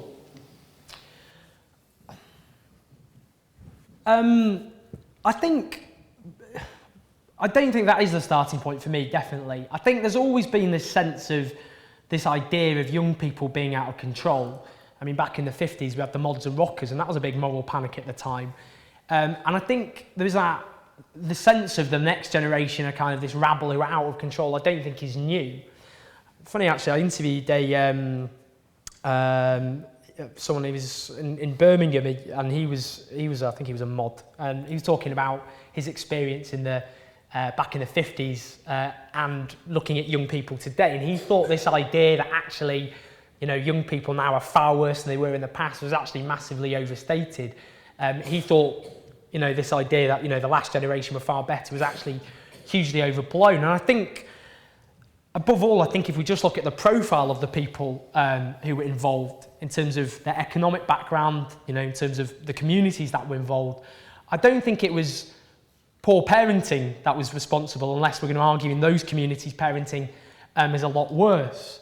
S2: I don't think that is the starting point for me, definitely. I think there's always been this sense of this idea of young people being out of control. I mean, back in the 50s, we had the mods and rockers, and that was a big moral panic at the time. And I think there's the sense of the next generation are kind of this rabble who are out of control, I don't think is new. Funny, actually, I interviewed someone who was in Birmingham, and he was I think he was a mod, and he was talking about his experience in the back in the 50s and looking at young people today, and he thought this idea that actually, you know, young people now are far worse than they were in the past was actually massively overstated. He thought, you know, this idea that, you know, the last generation were far better was actually hugely overblown. And I think, above all, I think if we just look at the profile of the people who were involved in terms of their economic background, you know, in terms of the communities that were involved, I don't think it was poor parenting that was responsible, unless we're going to argue in those communities parenting is a lot worse.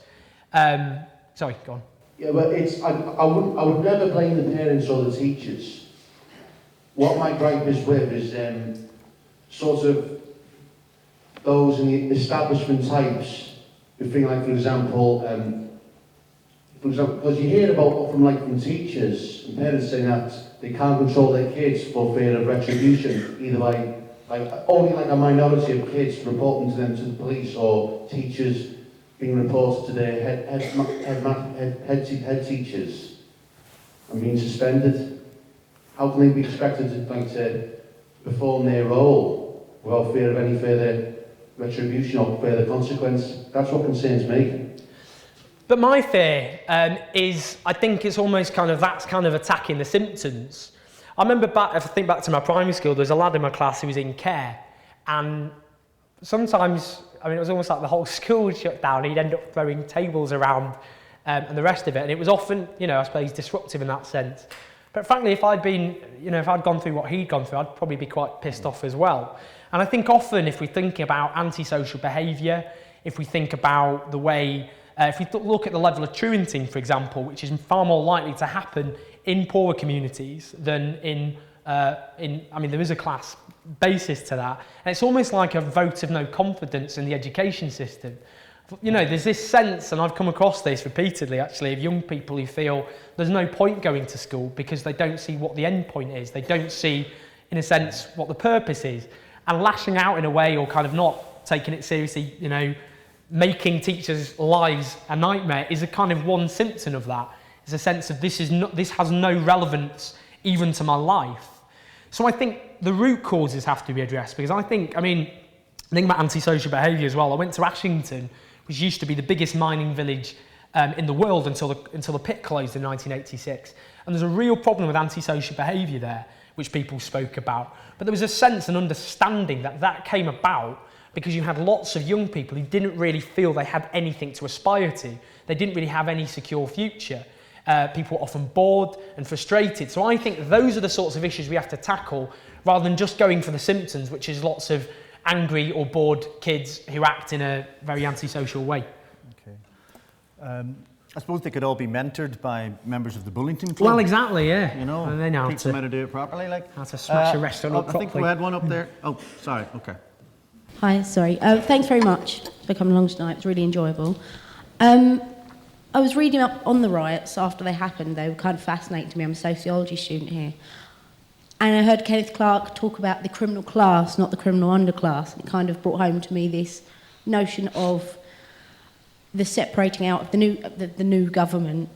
S2: Sorry, go on.
S3: Yeah, but I would never blame the parents or the teachers. What my gripe is with is sort of those in the establishment types who think, like, for example, because you hear about from teachers and parents saying that they can't control their kids for fear of retribution, either by only a minority of kids reporting to them to the police, or teachers being reported to their head teachers and being suspended. How can they be expected to perform their role without fear of any further retribution or further consequence? That's what concerns me.
S2: But my fear is, I think it's almost that's kind of attacking the symptoms. I remember if I think back to my primary school, there was a lad in my class who was in care, and sometimes, I mean, it was almost like the whole school would shut down. He'd end up throwing tables around and the rest of it, and it was often, you know, I suppose disruptive in that sense. But frankly, if I'd gone through what he'd gone through, I'd probably be quite pissed off as well. And I think often, if we think about antisocial behaviour, if we think about the way, if we look at the level of truanting, for example, which is far more likely to happen in poorer communities than I mean, there is a class basis to that. And it's almost like a vote of no confidence in the education system. You know, there's this sense, and I've come across this repeatedly actually, of young people who feel there's no point going to school because they don't see what the end point is. They don't see, in a sense, what the purpose is. And lashing out in a way, or kind of not taking it seriously, you know, making teachers' lives a nightmare is a kind of one symptom of that. It's a sense of this has no relevance even to my life. So I think the root causes have to be addressed, because I think about antisocial behaviour as well. I went to Ashington, which used to be the biggest mining village in the world until the pit closed in 1986. And there's a real problem with antisocial behaviour there, which people spoke about. But there was a sense and understanding that came about because you had lots of young people who didn't really feel they had anything to aspire to. They didn't really have any secure future. People were often bored and frustrated. So I think those are the sorts of issues we have to tackle, rather than just going for the symptoms, which is lots of angry or bored kids who act in a very antisocial way.
S1: Okay. I suppose they could all be mentored by members of the Bullington Club.
S2: Well, exactly, yeah.
S1: You know,
S2: and they know
S1: teach them how to do it properly.
S2: How to smash a restaurant up
S1: I
S2: properly.
S1: think we had one up there. Oh, sorry, okay.
S4: Hi, sorry. Thanks very much for coming along tonight. It was really enjoyable. I was reading up on the riots after they happened. They were kind of fascinating to me. I'm a sociology student here. And I heard Kenneth Clarke talk about the criminal class, not the criminal underclass. It kind of brought home to me this notion of the separating out of the new government,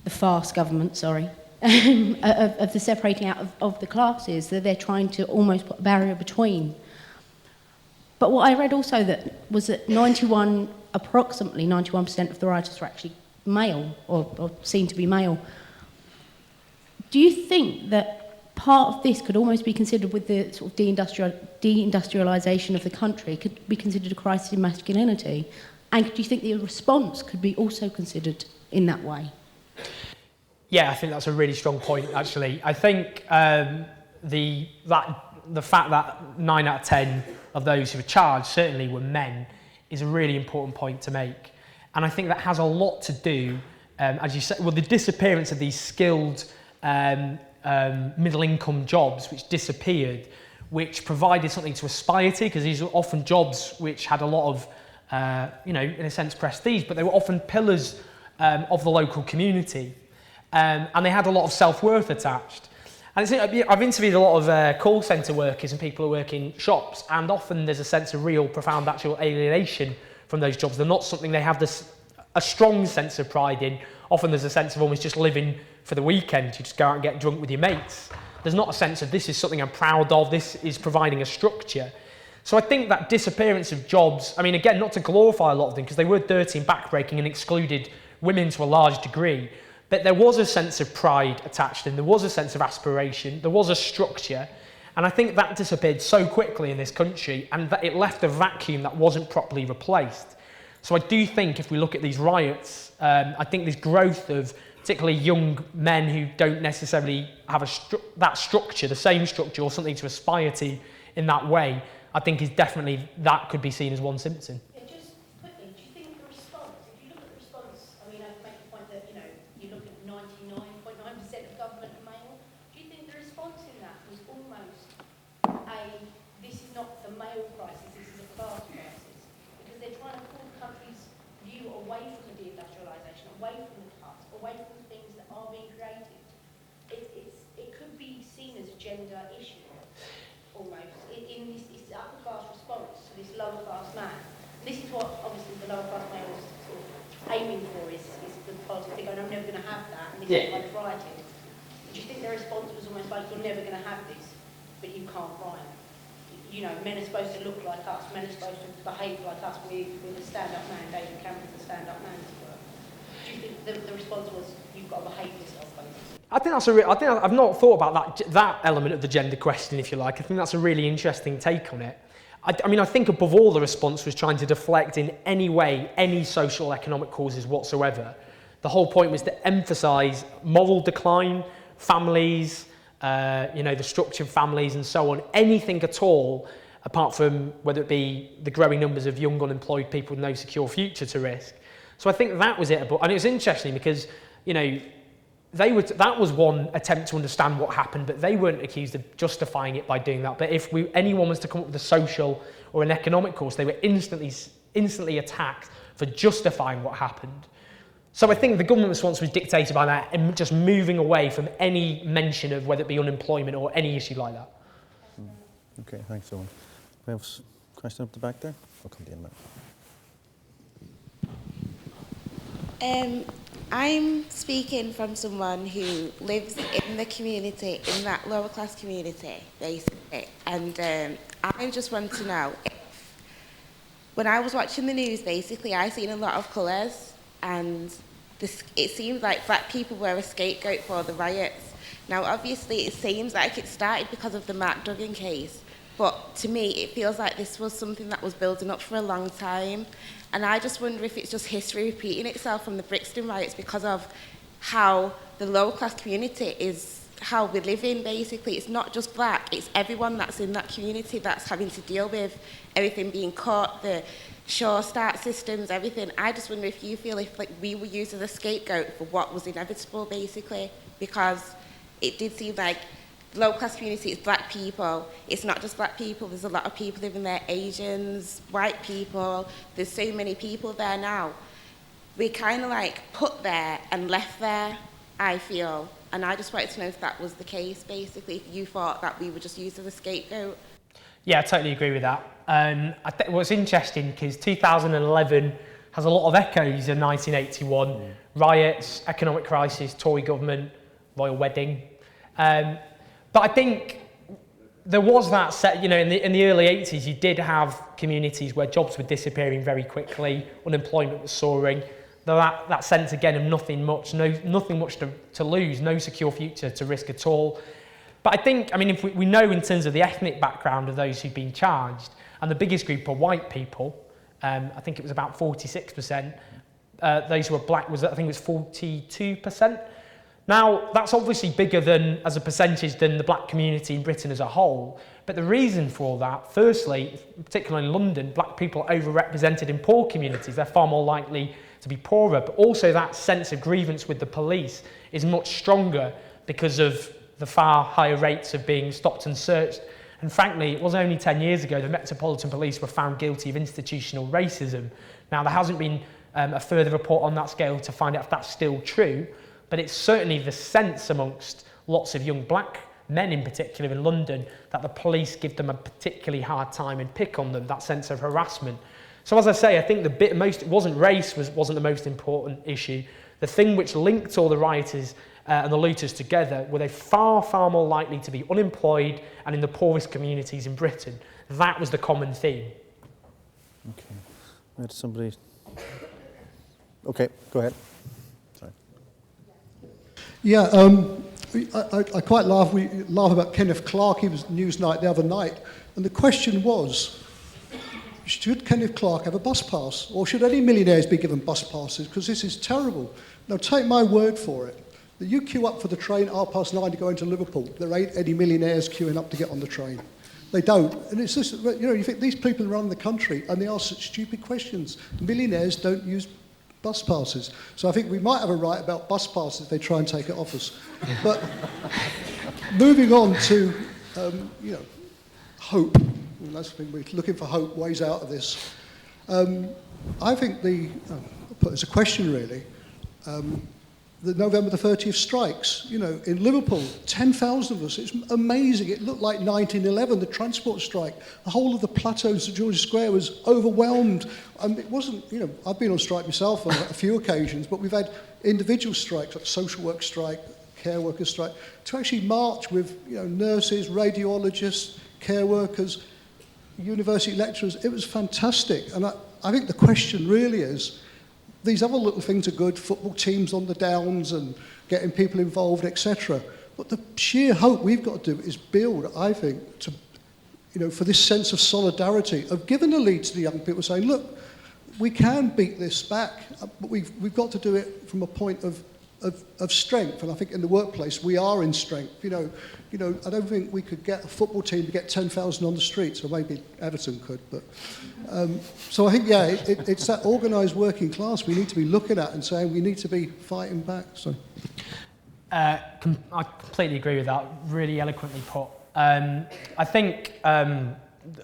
S4: the farce government, sorry, of the separating out of the classes, that they're trying to almost put a barrier between. But what I read also was that approximately 91% of the rioters were actually male, or seen to be male. Do you think that part of this could almost be considered, with the sort of deindustrialisation of the country, could be considered a crisis in masculinity? And do you think the response could be also considered in that way? Yeah,
S2: I think that's a really strong point, actually. I think that the fact that 9 out of 10 of those who were charged certainly were men is a really important point to make. And I think that has a lot to do, as you said, well, the disappearance of these skilled middle-income jobs which disappeared, which provided something to aspire to, because these were often jobs which had a lot of, in a sense, prestige, but they were often pillars of the local community, and they had a lot of self-worth attached. And I've interviewed a lot of call centre workers and people who work in shops, and often there's a sense of real, profound actual alienation from those jobs. They're not something they have a strong sense of pride in. Often there's a sense of almost just living for the weekend. You just go out and get drunk with your mates. There's not a sense of this is something I'm proud of, this is providing a structure. So I think that disappearance of jobs, I mean, again, not to glorify a lot of them, because they were dirty and backbreaking and excluded women to a large degree, but there was a sense of pride attached, and there was a sense of aspiration, there was a structure, and I think that disappeared so quickly in this country, and that it left a vacuum that wasn't properly replaced. So I do think if we look at these riots, I think this growth of particularly young men who don't necessarily have that structure, the same structure, or something to aspire to in that way, I think is definitely, that could be seen as one symptom.
S4: Just quickly, do you think the response, if you look at the response, I mean, I make the point that, you look at 99.9% of government are male, do you think the response in that was almost this is not the male crisis, this is a class crisis? Because they're trying to pull the country's view away from the deindustrialisation, away from the cuts, away from the things that are being created. It could be seen as a gender issue, almost, in this upper class response to this lower class man. This is what obviously the lower class male is sort of aiming for, is the politics. They're going, I'm never going to have that, and this is why they've rioted. Do you think their response was almost like, you're never going to have this, but you can't riot? Men are supposed to look like us, men are supposed to behave like us. We're the stand-up man, David Cameron's the stand-up man, as it were. Do you think the response was, you've got to behave yourself, basically?
S2: I think I've not thought about that element of the gender question, if you like. I think that's a really interesting take on it. I think above all, the response was trying to deflect in any way any social economic causes whatsoever. The whole point was to emphasise moral decline, families, the structure of families and so on, anything at all, apart from whether it be the growing numbers of young unemployed people with no secure future to risk. So I think that was it. And it was interesting because, that was one attempt to understand what happened, but they weren't accused of justifying it by doing that. But if anyone was to come up with a social or an economic cause, they were instantly attacked for justifying what happened. So I think the government response was dictated by that, and just moving away from any mention of whether it be unemployment or any issue like that.
S1: Okay, thanks, Owen. We have a question up the back there? I'll come to you in a minute.
S5: I'm speaking from someone who lives in the community, in that lower class community, basically. And I just want to know, when I was watching the news, basically, I seen a lot of colours, and it seems like black people were a scapegoat for the riots. Now, obviously, it seems like it started because of the Mark Duggan case, but to me, it feels like this was something that was building up for a long time. And I just wonder if it's just history repeating itself from the Brixton riots, because of how the lower class community is, how we live in, basically. It's not just black, it's everyone that's in that community that's having to deal with everything being caught, the Sure Start systems, everything. I just wonder if you feel if we were used as a scapegoat for what was inevitable, basically, because it did seem like low class community is black people. It's not just black people, there's a lot of people living there, Asians, white people, there's so many people there now. We're kind of put there and left there, I feel. And I just wanted to know if that was the case, basically, if you thought that we were just used as a scapegoat.
S2: Yeah, I totally agree with that. What's interesting, because 2011 has a lot of echoes in 1981. Riots, economic crisis, Tory government, royal wedding. But I think there was that set, in the early 80s, you did have communities where jobs were disappearing very quickly, unemployment was soaring. That sense, again, of nothing much to lose, no secure future to risk at all. But I think, if we know in terms of the ethnic background of those who've been charged, and the biggest group are white people, I think it was about 46%. Those who were black I think it was 42%. Now, that's obviously bigger than, as a percentage, than the black community in Britain as a whole. But the reason for all that, firstly, particularly in London, black people are overrepresented in poor communities. They're far more likely to be poorer. But also that sense of grievance with the police is much stronger because of the far higher rates of being stopped and searched. And frankly, it was only 10 years ago the Metropolitan Police were found guilty of institutional racism. Now, there hasn't been a further report on that scale to find out if that's still true, but it's certainly the sense amongst lots of young black men in particular in London that the police give them a particularly hard time and pick on them, that sense of harassment. So as I say, I think it wasn't race wasn't the most important issue. The thing which linked all the rioters and the looters together were they far, far more likely to be unemployed and in the poorest communities in Britain. That was the common theme.
S1: Okay. We had somebody. Okay, go ahead. Sorry.
S6: Yeah, I quite laugh. We laugh about Kenneth Clarke. He was Newsnight the other night, and the question was, should Kenneth Clarke have a bus pass, or should any millionaires be given bus passes? Because this is terrible. Now, take my word for it. That you queue up for the train at 9:30 to go into Liverpool. There ain't any millionaires queuing up to get on the train. They don't. And it's just, you think these people run the country and they ask such stupid questions. Millionaires don't use bus passes. So I think we might have a right about bus passes if they try and take it off us. But moving on to, hope. And that's the thing, we're looking for hope, ways out of this. I think I'll put it as a question really, the November the 30th strikes, in Liverpool, 10,000 of us, it's amazing. It looked like 1911, the transport strike. The whole of the plateau in St George's Square was overwhelmed. And it wasn't, I've been on strike myself on a few occasions, but we've had individual strikes, like social work strike, care workers strike, to actually march with, nurses, radiologists, care workers, university lecturers. It was fantastic. And I think the question really is, these other little things are good, football teams on the downs and getting people involved, etc. But the sheer hope we've got to do is build, I think, to, for this sense of solidarity, of giving a lead to the young people, saying, look, we can beat this back, but we've got to do it from a point of strength. And I think in the workplace, we are in strength. I don't think we could get a football team to get 10,000 on the streets, or maybe Everton could. But so I think, it's that organised working class we need to be looking at and saying we need to be fighting back. So
S2: I completely agree with that. Really eloquently put. I think,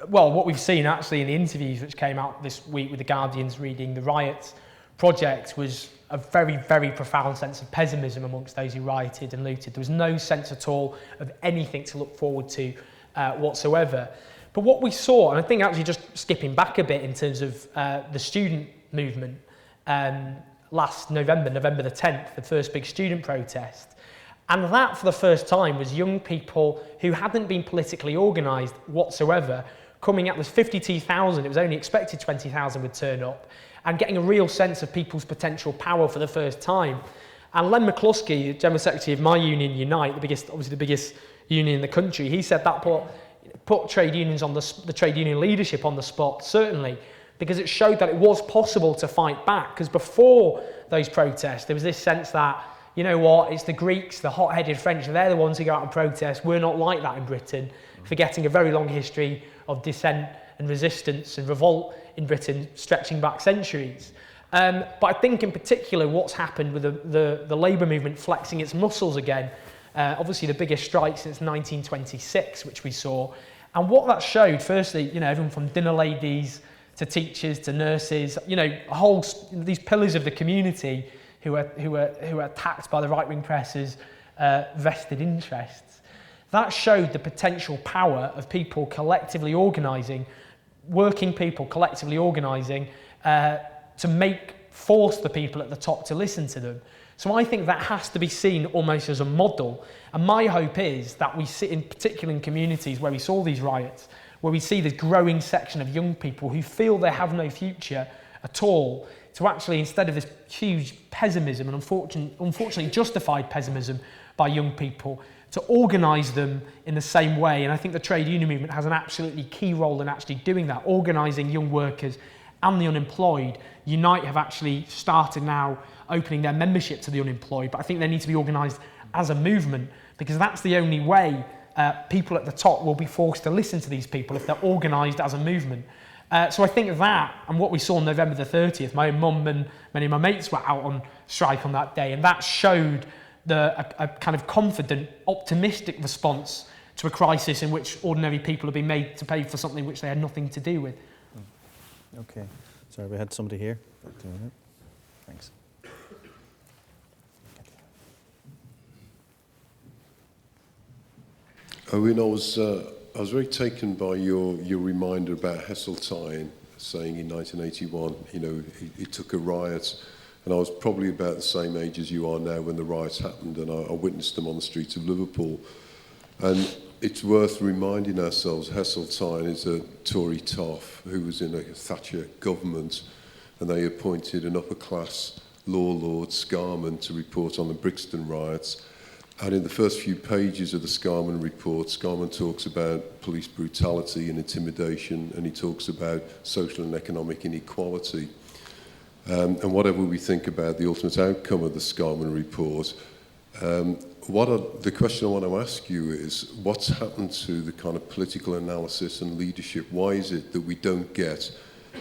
S2: what we've seen actually in the interviews which came out this week with the Guardians reading the Riots project was a very, very profound sense of pessimism amongst those who rioted and looted. There was no sense at all of anything to look forward to whatsoever. But what we saw, and I think actually just skipping back a bit in terms of the student movement, last November the 10th, the first big student protest, and that for the first time was young people who hadn't been politically organised whatsoever, coming out, there's 52,000, it was only expected 20,000 would turn up, and getting a real sense of people's potential power for the first time. And Len McCluskey, General Secretary of my union, Unite, obviously the biggest union in the country, he said that put trade unions on the trade union leadership on the spot, certainly, because it showed that it was possible to fight back. Because before those protests, there was this sense that, it's the Greeks, the hot-headed French, they're the ones who go out and protest. We're not like that in Britain, forgetting a very long history of dissent and resistance and revolt in Britain stretching back centuries. But I think in particular what's happened with the labour movement flexing its muscles again, obviously the biggest strike since 1926, which we saw, and what that showed, firstly, everyone from dinner ladies to teachers to nurses, these pillars of the community who are attacked by the right-wing press's vested interests. That showed the potential power of people collectively organising, working people collectively organising to force the people at the top to listen to them. So I think that has to be seen almost as a model. And my hope is that we sit in particular in communities where we saw these riots, where we see this growing section of young people who feel they have no future at all, to actually, instead of this huge pessimism and unfortunately justified pessimism by young people, to organise them in the same way. And I think the trade union movement has an absolutely key role in actually doing that, organising young workers and the unemployed, Unite have actually started now opening their membership to the unemployed, but I think they need to be organised as a movement, because that's the only way people at the top will be forced to listen to these people if they're organised as a movement. So I think that, and what we saw on November the 30th, my mum and many of my mates were out on strike on that day, and that showed a kind of confident, optimistic response to a crisis in which ordinary people have been made to pay for something which they had nothing to do with.
S1: Okay. Sorry, we had somebody here. Thanks.
S7: Owen, I was very taken by your reminder about Heseltine saying in 1981, you know, it took a riot, and I was probably about the same age as you are now when the riots happened, and I witnessed them on the streets of Liverpool. And it's worth reminding ourselves, Heseltine is a Tory toff who was in a Thatcher government, and they appointed an upper-class law lord, Scarman, to report on the Brixton riots. And in the first few pages of the Scarman report, Scarman talks about police brutality and intimidation, and he talks about social and economic inequality. And whatever we think about the ultimate outcome of the Scarman report, the question I want to ask you is, what's happened to the kind of political analysis and leadership? Why is it that we don't get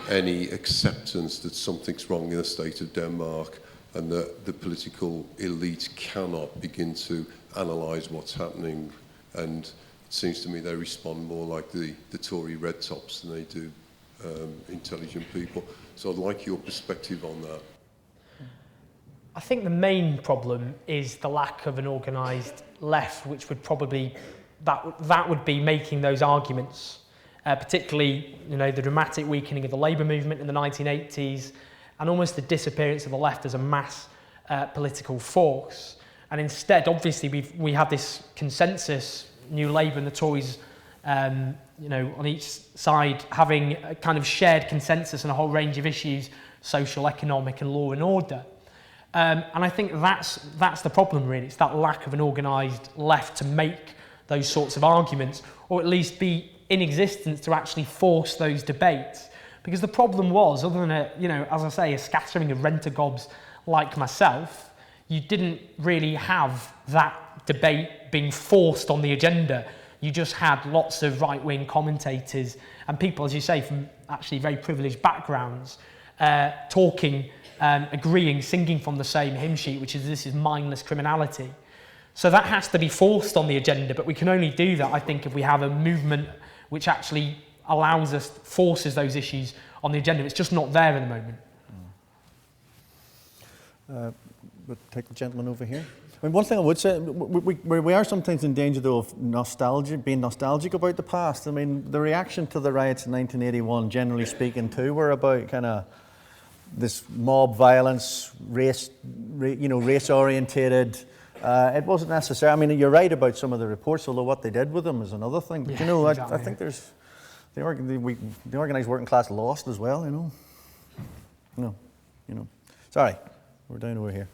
S7: any acceptance that something's wrong in the state of Denmark, and that the political elite cannot begin to analyse what's happening? And it seems to me they respond more like the Tory red tops than they do intelligent people. So I'd like your perspective on that.
S2: I think the main problem is the lack of an organised left, which would probably, that would be making those arguments, particularly, you know, the dramatic weakening of the labour movement in the 1980s, and almost the disappearance of the left as a mass political force. And instead, obviously, we have this consensus, New Labour and the Tories, you know, on each side having a kind of shared consensus on a whole range of issues, social, economic and law and order. And I think that's the problem, really. It's that lack of an organised left to make those sorts of arguments, or at least be in existence to actually force those debates. Because the problem was, other than you know, as I say, a scattering of rent-a-gobs like myself, you didn't really have that debate being forced on the agenda. You just had lots of right-wing commentators and people, as you say, from actually very privileged backgrounds, talking, agreeing, singing from the same hymn sheet, which is this is mindless criminality. So that has to be forced on the agenda, but we can only do that, I think, if we have a movement which actually allows us, forces those issues on the agenda. It's just not there at the moment.
S1: We'll take the gentleman over here. I mean, one thing I would say, we are sometimes in danger, though, of nostalgia, being nostalgic about the past. I mean, the reaction to the riots in 1981, generally speaking, too, were about kind of this mob violence, race-orientated. It wasn't necessary. I mean, you're right about some of the reports, although what they did with them is another thing. But, exactly. I think there's the organised working class lost as well, Sorry, we're down over here.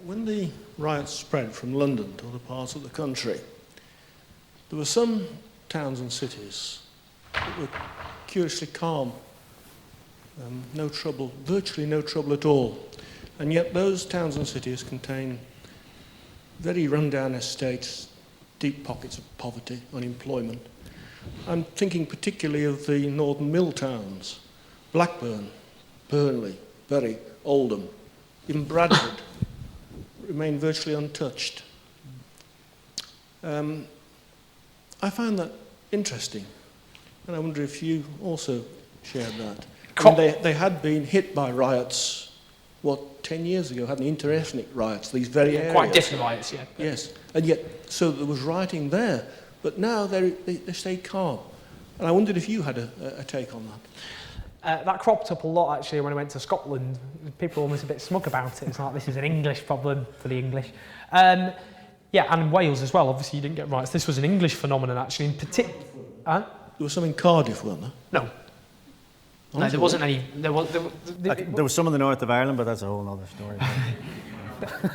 S8: When the riots spread from London to other parts of the country, there were some towns and cities that were curiously calm, no trouble, virtually no trouble at all. And yet those towns and cities contain very run-down estates, deep pockets of poverty, unemployment. I'm thinking particularly of the northern mill towns, Blackburn, Burnley, Bury, Oldham, even Bradford remain virtually untouched. I found that interesting, and I wonder if you also shared that. They had been hit by riots, 10 years ago, hadn't inter-ethnic riots, these very areas.
S2: Quite different riots, yeah.
S8: Yes, and yet, so there was rioting there, but now they stayed calm. And I wondered if you had a take on that.
S2: That cropped up a lot, actually, when I went to Scotland. People were almost a bit smug about it. It's like, this is an English problem for the English. Yeah, and in Wales as well. Obviously, you didn't get riots. This was an English phenomenon, actually. In particular,
S8: there was some in Cardiff, weren't there?
S2: No. No, there wasn't any. There
S1: was some in the north of Ireland, but that's a whole other story.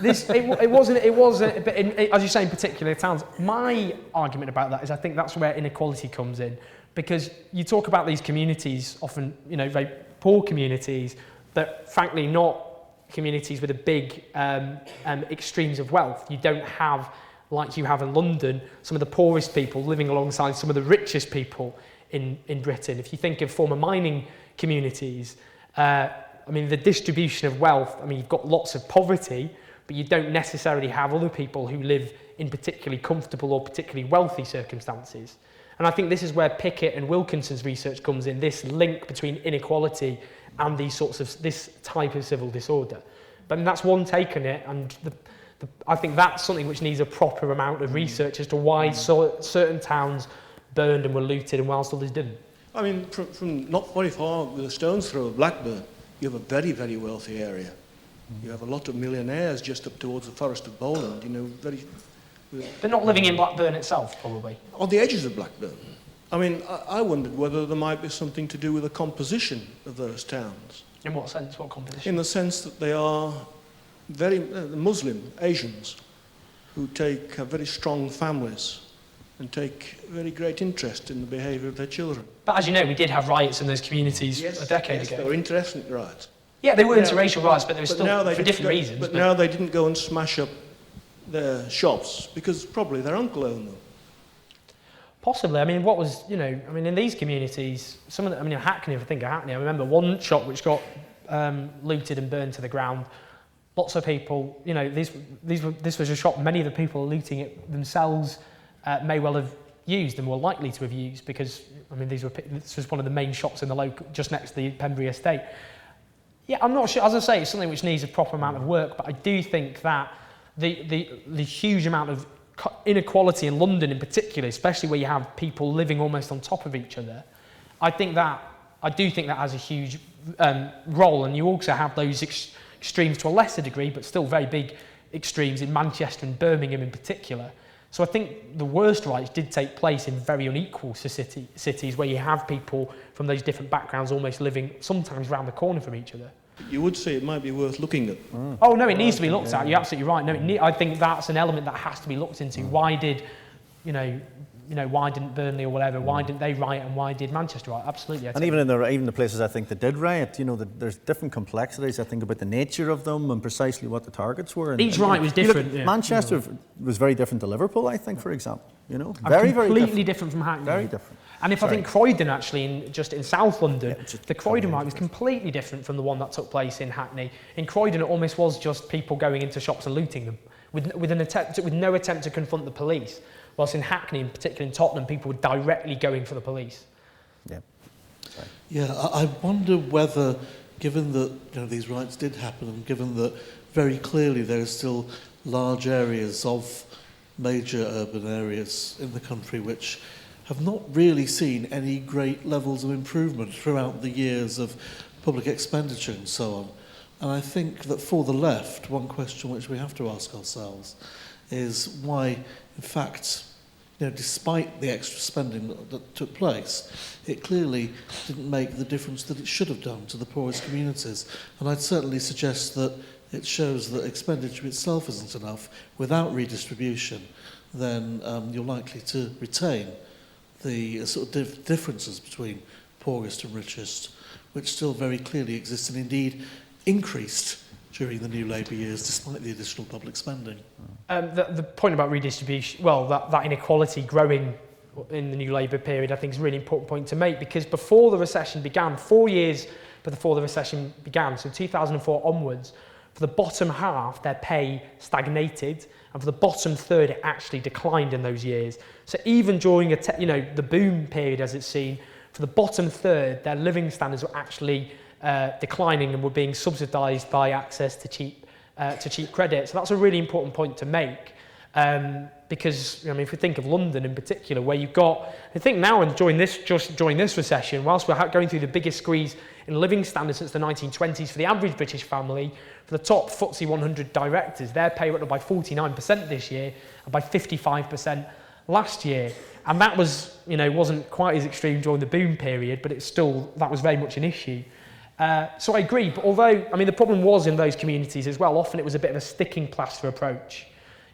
S2: It wasn't. But as you say, in particular towns. My argument about that is, I think that's where inequality comes in, because you talk about these communities, often, very poor communities that, frankly, not communities with a big extremes of wealth. You don't have, like you have in London, some of the poorest people living alongside some of the richest people in Britain. If you think of former mining communities, I mean, the distribution of wealth, I mean, you've got lots of poverty, but you don't necessarily have other people who live in particularly comfortable or particularly wealthy circumstances. And I think this is where Pickett and Wilkinson's research comes in, this link between inequality and this type of civil disorder. But that's one take on it, and I think that's something which needs a proper amount of research as to why certain towns burned and were looted and whilst others didn't.
S8: I mean, from not very far with a stone's throw of Blackburn, you have a very, very wealthy area. You have a lot of millionaires just up towards the Forest of Bowland, you know, very...
S2: They're not living in Blackburn itself, probably.
S8: On the edges of Blackburn. I mean, I wondered whether there might be something to do with the composition of those towns.
S2: In what sense? What composition?
S8: In the sense that they are very Muslim Asians who take very strong families and take very great interest in the behaviour of their children.
S2: But as you know, we did have riots in those communities a decade ago.
S8: They were interesting riots.
S2: Yeah, they were interracial riots, but they were still for different reasons.
S8: But now they didn't go and smash up their shops because probably their uncle owned them.
S2: Possibly. I mean, what was, you know, I mean, in these communities, some of the, I mean, in Hackney, if I think of Hackney, I remember one shop which got looted and burned to the ground. Lots of people, you know, this was a shop many of the people looting it themselves may well have used and were likely to have used because, I mean, this was one of the main shops in the local, just next to the Pembury estate. Yeah, I'm not sure, as I say, it's something which needs a proper amount of work, but I do think that the huge amount of inequality in London in particular, especially where you have people living almost on top of each other, I do think that has a huge role, and you also have those extremes to a lesser degree, but still very big extremes in Manchester and Birmingham in particular. So I think the worst riots did take place in very unequal cities where you have people from those different backgrounds almost living sometimes around the corner from each other.
S8: You would say it might be worth looking at.
S2: Oh no, it needs to be looked at. You're absolutely right. No, I think that's an element that has to be looked into. Why did, why didn't Burnley or whatever? Why didn't they riot and why did Manchester riot? Absolutely.
S1: And even the places I think that did riot, you know, there's different complexities. I think about the nature of them and precisely what the targets were.
S2: Each riot was different.
S1: Manchester was very different to Liverpool, I think, for example. You know,
S2: completely different from Hackney.
S1: Very different.
S2: And if I think Croydon, actually, in South London, the Croydon riot was completely different from the one that took place in Hackney. In Croydon, it almost was just people going into shops and looting them, with no attempt to confront the police. Whilst in Hackney, in particular in Tottenham, people were directly going for the police.
S1: Yeah.
S9: Right. Yeah, I wonder whether, given that these riots did happen, and given that very clearly there are still large areas of major urban areas in the country which have not really seen any great levels of improvement throughout the years of public expenditure and so on. And I think that for the left, one question which we have to ask ourselves is why, in fact, despite the extra spending that took place, it clearly didn't make the difference that it should have done to the poorest communities. And I'd certainly suggest that it shows that expenditure itself isn't enough. Without redistribution, then you're likely to retain the sort of differences between poorest and richest, which still very clearly exist and indeed increased during the new Labour years despite the additional public spending.
S2: The point about redistribution, well, that inequality growing in the new Labour period, I think is a really important point to make, because before the recession began, 4 years before the recession began, so 2004 onwards, for the bottom half, their pay stagnated, and for the bottom third, it actually declined in those years. So even during the boom period, as it's seen, for the bottom third, their living standards were actually declining and were being subsidised by access to cheap credit. So that's a really important point to make, because if we think of London in particular, where you've got, I think now and during this recession, whilst we're going through the biggest squeeze in living standards since the 1920s for the average British family, for the top FTSE 100 directors, their pay went up by 49% this year and by 55% last year. And that was, wasn't quite as extreme during the boom period, but that was very much an issue. So I agree, but although, the problem was in those communities as well, often it was a bit of a sticking plaster approach.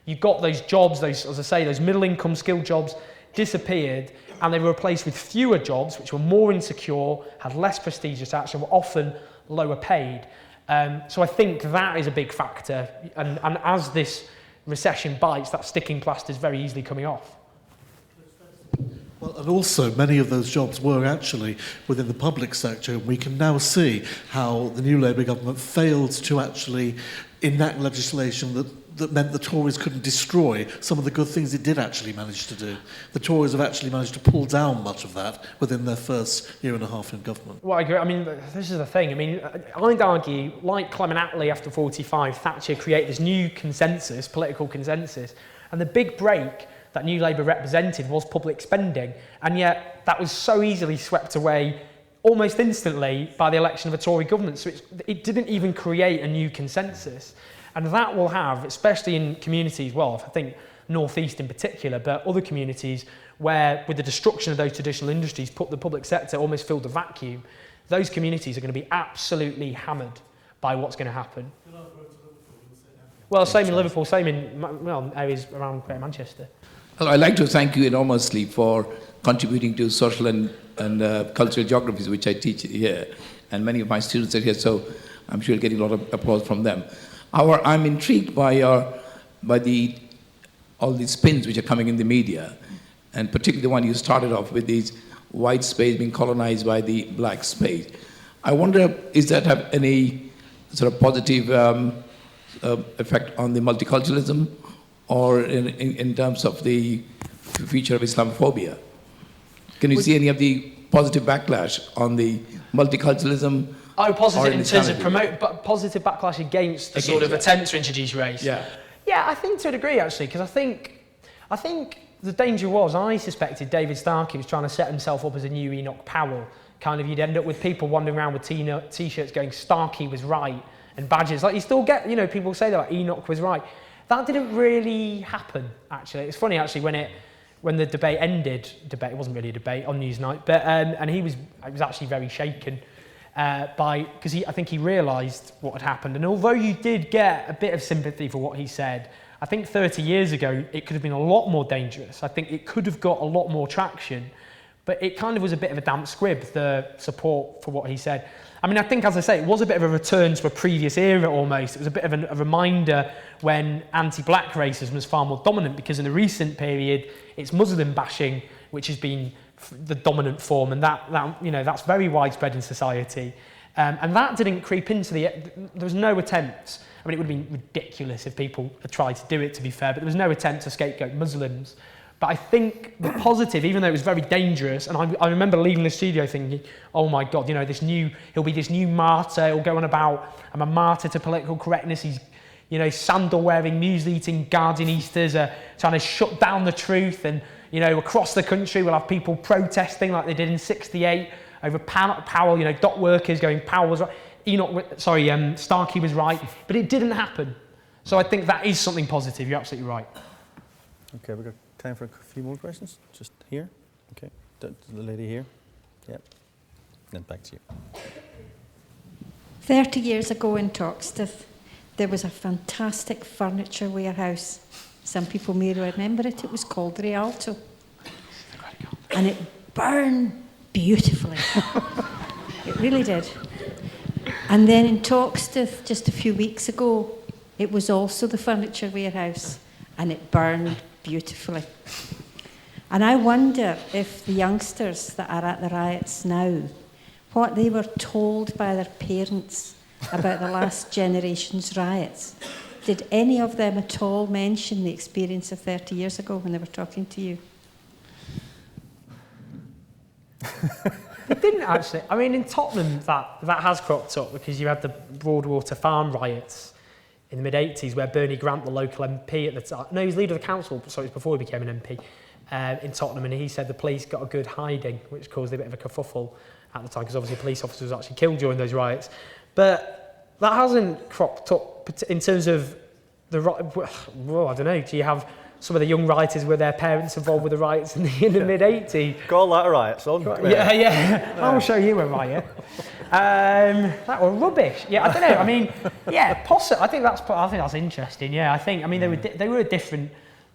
S2: You've got those jobs, those middle income skilled jobs disappeared, and they were replaced with fewer jobs, which were more insecure, had less prestigious action, were often lower paid. So I think that is a big factor, and as this recession bites, that sticking plaster is very easily coming off.
S9: Well, and also many of those jobs were actually within the public sector. We can now see how the new Labour government failed to actually enact legislation that meant the Tories couldn't destroy some of the good things it did actually manage to do. The Tories have actually managed to pull down much of that within their first year and a half in government.
S2: Well, I agree. I mean, this is the thing. I mean, I'd argue, like Clement Attlee after 45, Thatcher created this new consensus, political consensus, and the big break that New Labour represented was public spending, and yet that was so easily swept away almost instantly by the election of a Tory government. So it didn't even create a new consensus. And that will have, especially in communities, well, I think North East in particular, but other communities where, with the destruction of those traditional industries, the public sector almost filled the vacuum, those communities are going to be absolutely hammered by what's going to happen. Well, same in Liverpool, same in areas around Greater Manchester.
S10: Well, I'd like to thank you enormously for contributing to social and cultural geographies, which I teach here, and many of my students are here, so I'm sure you're getting a lot of applause from them. However, I'm intrigued by all these spins which are coming in the media, and particularly the one you started off with, these white space being colonized by the black space. I wonder, is that have any sort of positive effect on the multiculturalism, or in terms of the future of Islamophobia? Can you see any of the positive backlash on the multiculturalism?
S2: Oh, positive in terms of positive backlash against the sort of attempt to introduce race.
S10: Yeah.
S2: Yeah, I think to a degree actually, because I think the danger was, I suspected David Starkey was trying to set himself up as a new Enoch Powell. Kind of, you'd end up with people wandering around with t-shirts going, Starkey was right, and badges. Like, you still get, people say that, like, Enoch was right. That didn't really happen, actually. It's funny, actually, when the debate ended, it wasn't really a debate on Newsnight, but and he was actually very shaken because I think he realised what had happened. And although you did get a bit of sympathy for what he said, I think 30 years ago it could have been a lot more dangerous. I think it could have got a lot more traction, but it kind of was a bit of a damp squib, the support for what he said. I mean, I think, as I say, it was a bit of a return to a previous era almost. It was a bit of a reminder when anti-black racism was far more dominant, because in the recent period, it's Muslim bashing which has been the dominant form, and that's very widespread in society. And that didn't creep into there was no attempt. I mean, it would have been ridiculous if people had tried to do it, to be fair, but there was no attempt to scapegoat Muslims. But I think the positive, even though it was very dangerous, and I remember leaving the studio thinking, oh my God, he'll be this new martyr, he'll go on about, I'm a martyr to political correctness, he's, sandal-wearing, muesli-eating Guardianistas are trying to shut down the truth, and, across the country we'll have people protesting like they did in '68 over Powell, dock workers going, Powell was right, Starkey was right, but it didn't happen. So I think that is something positive, you're absolutely right.
S1: Okay, we've got time for a few more questions. Just here. Okay, the lady here. Yep. Then back to you.
S11: 30 years ago in Toxteth, there was a fantastic furniture warehouse. Some people may remember it. It was called Rialto. And it burned beautifully. It really did. And then in Toxteth, just a few weeks ago, it was also the furniture warehouse, and it burned beautifully. And I wonder if the youngsters that are at the riots now, what they were told by their parents about the last generation's riots. Did any of them at all mention the experience of 30 years ago when they were talking to you?
S2: They didn't actually. I mean, in Tottenham, that has cropped up, because you had the Broadwater Farm riots in the mid-'80s, where Bernie Grant, the local MP at the time, no, he was leader of the council, so it was before he became an MP, in Tottenham, and he said the police got a good hiding, which caused a bit of a kerfuffle at the time, because obviously a police officer was actually killed during those riots. But that hasn't cropped up in terms of the well, I don't know, do you have some of the young rioters with their parents involved with the riots in the mid-'80s?
S1: Call that a riot, son.
S2: Yeah. I'll show you a riot. That were rubbish. Yeah, I don't know. I mean, yeah, possibly. I think that's interesting. Yeah, I mean they were a different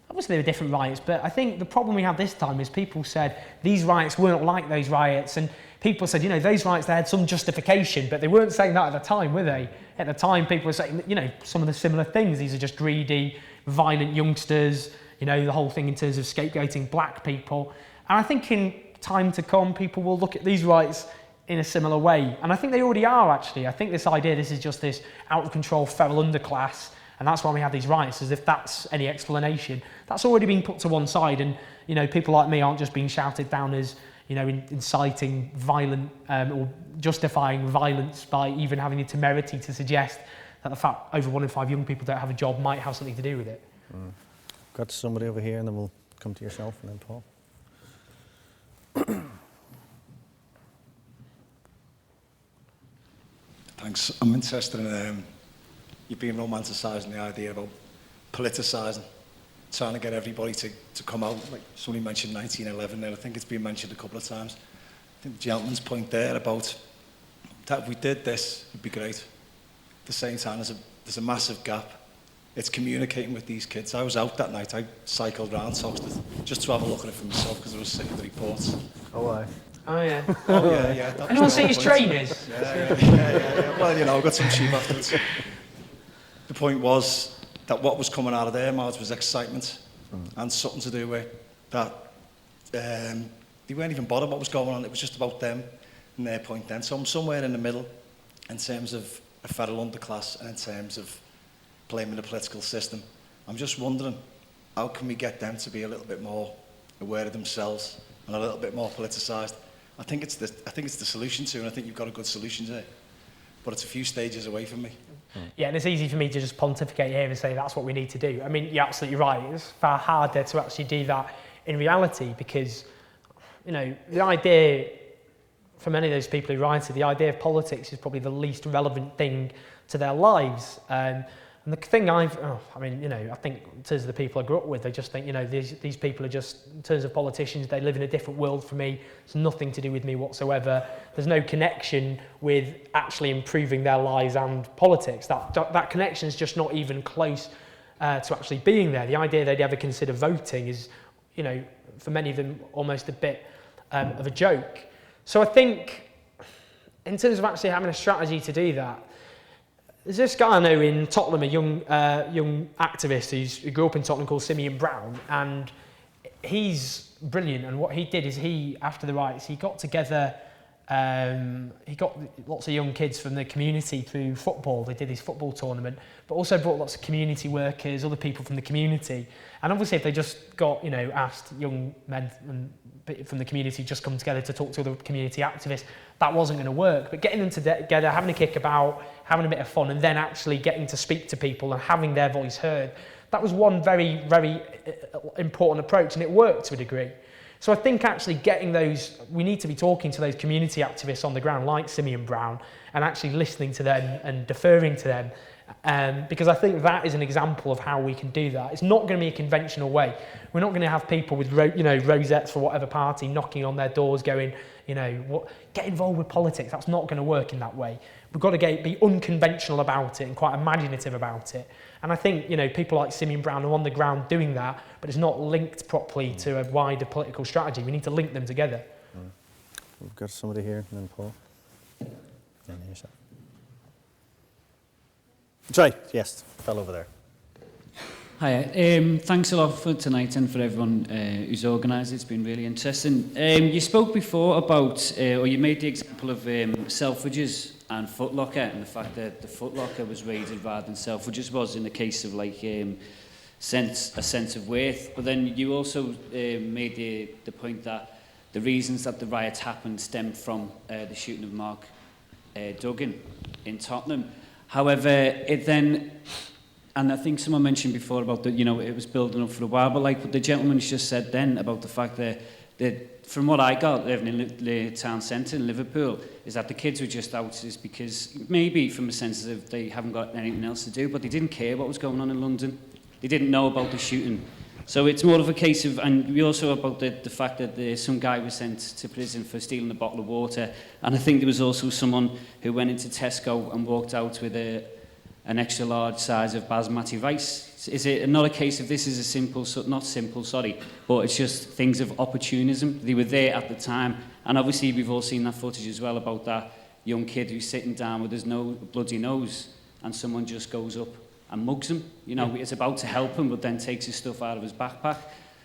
S2: obviously there were different riots, but I think the problem we had this time is people said these riots weren't like those riots, and people said, you know, those riots, they had some justification, but they weren't saying that at the time, were they? At the time, people were saying, you know, some of the similar things. These are just greedy, violent youngsters, you know, the whole thing in terms of scapegoating black people. And I think in time to come, people will look at these riots in a similar way. And I think they already are, actually. I think this idea, this is just this out-of-control feral underclass, and that's why we have these riots, as if that's any explanation. That's already been put to one side, and, you know, people like me aren't just being shouted down as, you know, inciting violent or justifying violence by even having the temerity to suggest that the fact over 1 in 5 young people don't have a job might have something to do with it.
S1: Got somebody over here, and then we'll come to yourself, and then Paul.
S12: Thanks. I'm interested in you've been romanticising the idea about politicising, trying to get everybody to come out. Like somebody mentioned 1911 there, I think it's been mentioned a couple of times. I think the gentleman's point there about that if we did this, it'd be great. At the same time, there's a massive gap. It's communicating with these kids. I was out that night, I cycled round Toxteth just to have a look at it for myself because I was sick of the reports.
S1: Oh, aye.
S2: Oh, yeah.
S12: Oh, yeah.
S2: Anyone see his trainers?
S12: Yeah. Well, you know, I got some cheap afterwards. The point was that what was coming out of their mouths was excitement and something to do with that they weren't even bothered what was going on. It was just about them and their point then. So I'm somewhere in the middle in terms of a federal underclass and in terms of blaming the political system. I'm just wondering, how can we get them to be a little bit more aware of themselves and a little bit more politicised? I think it's the solution to, and I think you've got a good solution to it. But it's a few stages away from me.
S2: Yeah, and it's easy for me to just pontificate here and say that's what we need to do. I mean, you're absolutely right. It's far harder to actually do that in reality because, you know, the idea, for many of those people who write it, the idea of politics is probably the least relevant thing to their lives. And the thing I think in terms of the people I grew up with, they just think, you know, these people are just, in terms of politicians, they live in a different world from me. It's nothing to do with me whatsoever. There's no connection with actually improving their lives and politics. That connection is just not even close to actually being there. The idea they'd ever consider voting is, you know, for many of them, almost a bit of a joke. So I think, in terms of actually having a strategy to do that, there's this guy I know in Tottenham, a young activist who grew up in Tottenham called Simeon Brown, and he's brilliant. And what he did is after the riots, he got together, he got lots of young kids from the community through football. They did this football tournament, but also brought lots of community workers, other people from the community. And obviously if they just got, you know, asked young men from the community just come together to talk to other community activists, that wasn't going to work. But getting them together, having a kickabout, having a bit of fun, and then actually getting to speak to people and having their voice heard, that was one very, very important approach, and it worked to a degree. So I think actually getting those, we need to be talking to those community activists on the ground like Simeon Brown and actually listening to them and deferring to them, because I think that is an example of how we can do that. It's not going to be a conventional way. We're not going to have people with rosettes for whatever party knocking on their doors going, you know, get involved with politics. That's not going to work in that way. We've got to be unconventional about it and quite imaginative about it. And I think, you know, people like Simeon Brown are on the ground doing that, but it's not linked properly to a wider political strategy. We need to link them together.
S1: We've got somebody here, and then Paul. And yourself. Sorry, yes, fell over there.
S13: Hi, thanks a lot for tonight and for everyone who's organised. It's been really interesting. You spoke before about, or you made the example of Selfridges and Foot Locker, and the fact that the Foot Locker was raided rather than Selfridges was in the case of like a sense of worth. But then you also made the point that the reasons that the riots happened stemmed from the shooting of Mark Duggan in Tottenham. However, it then, and I think someone mentioned before about that, you know, it was building up for a while, but like what the gentleman's just said then about the fact that from what I got living in the town centre in Liverpool, is that the kids were just out is because maybe from a sense of they haven't got anything else to do, but they didn't care what was going on in London. They didn't know about the shooting. So it's more of a case of, and we also about the fact that some guy was sent to prison for stealing a bottle of water, and I think there was also someone who went into Tesco and walked out with a an extra large size of basmati rice? Is it not a case of this is a simple, not simple, sorry, but it's just things of opportunism? They were there at the time, and obviously we've all seen that footage as well about that young kid who's sitting down with his bloody nose, and someone just goes up and mugs him. You know, it's about to help him, but then takes his stuff out of his backpack.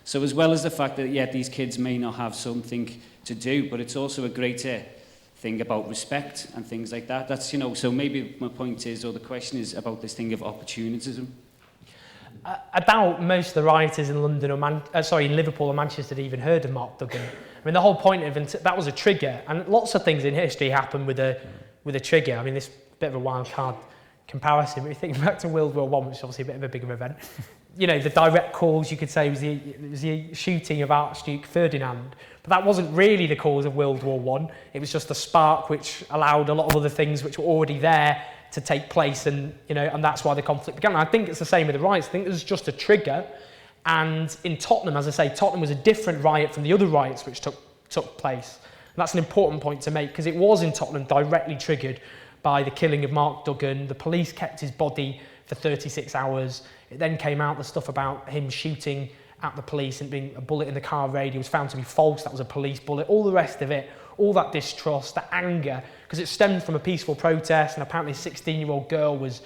S13: So as well as the fact that, yeah, these kids may not have something to do, but it's also a greater thing about respect and things like that. That's, you know, so maybe my point is, or the question is about this thing of opportunism.
S2: About most of the rioters in London or in Liverpool or Manchester had even heard of Mark Duggan. I mean, the whole point of that was a trigger, and lots of things in history happen with a trigger. I mean, this bit of a wild card comparison. But you think back to World War I, which is obviously a bit of a bigger event. You know, the direct cause, you could say, was the shooting of Archduke Ferdinand. But that wasn't really the cause of World War I. It was just a spark which allowed a lot of other things which were already there to take place, and you know, and that's why the conflict began. And I think it's the same with the riots. I think it was just a trigger. And in Tottenham, as I say, Tottenham was a different riot from the other riots which took place. And that's an important point to make, because it was in Tottenham directly triggered by the killing of Mark Duggan. The police kept his body for 36 hours. It then came out the stuff about him shooting at the police and being a bullet in the car radio was found to be false. That was a police bullet. All the rest of it, all that distrust, that anger, because it stemmed from a peaceful protest, and apparently a 16-year-old girl was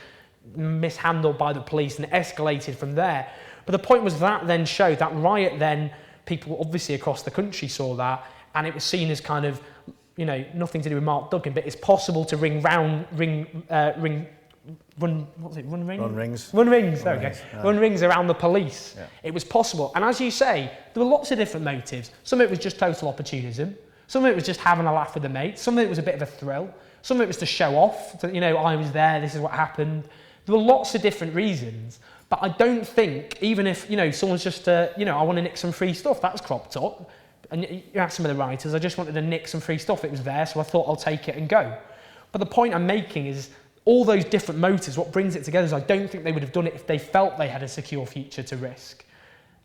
S2: mishandled by the police, and it escalated from there. But the point was that then showed, that riot then, people obviously across the country saw that, and it was seen as kind of, you know, nothing to do with Mark Duggan, but it's possible to run rings around the police. Yeah. It was possible. And as you say, there were lots of different motives. Some of it was just total opportunism. Some of it was just having a laugh with the mates. Some of it was a bit of a thrill. Some of it was to show off, to, you know, I was there, this is what happened. There were lots of different reasons. But I don't think, even if, you know, someone's just, you know, I want to nick some free stuff, that's cropped up. And you ask some of the writers, I just wanted to nick some free stuff. It was there, so I thought I'll take it and go. But the point I'm making is all those different motives, what brings it together is I don't think they would have done it if they felt they had a secure future to risk.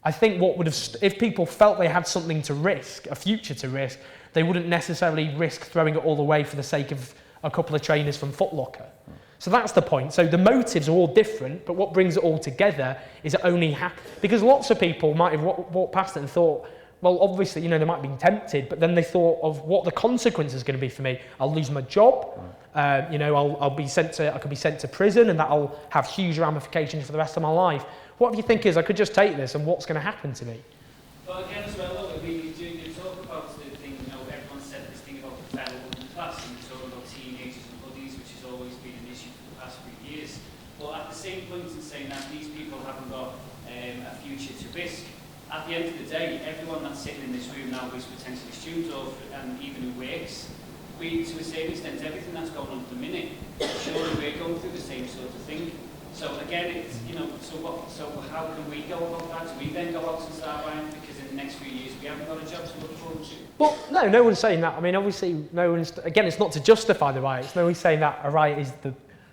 S2: I think what would have, if people felt they had something to risk, a future to risk, they wouldn't necessarily risk throwing it all away for the sake of a couple of trainers from Foot Locker. So that's the point. So the motives are all different, but what brings it all together is it only because lots of people might have walked past it and thought, well, obviously, you know, they might have been tempted, but then they thought of what the consequences are going to be for me. I'll lose my job. You know, I could be sent to prison, and that'll have huge ramifications for the rest of my life. What if you think is I could just take this, and what's going to happen to me?
S13: But again, as well, look, you talk about the thing, you know, everyone said this thing about the fellow working class, and you're talking about teenagers and hoodies, which has always been an issue for the past few years. But at the same point in saying that these people haven't got a future to risk, at the end of the day, everyone that's sitting in this room now is potentially students or even who works. We, to a certain extent, everything that's going on at the minute, surely we're going through the same sort of thing. So again, it's, you know, so how can we go about that? Do we then go out and start buying because in the next few years we haven't got a job to look forward to?
S2: Well, no one's saying that. I mean, obviously, no one's. Again, it's not to justify the riots. No one's saying that a riot is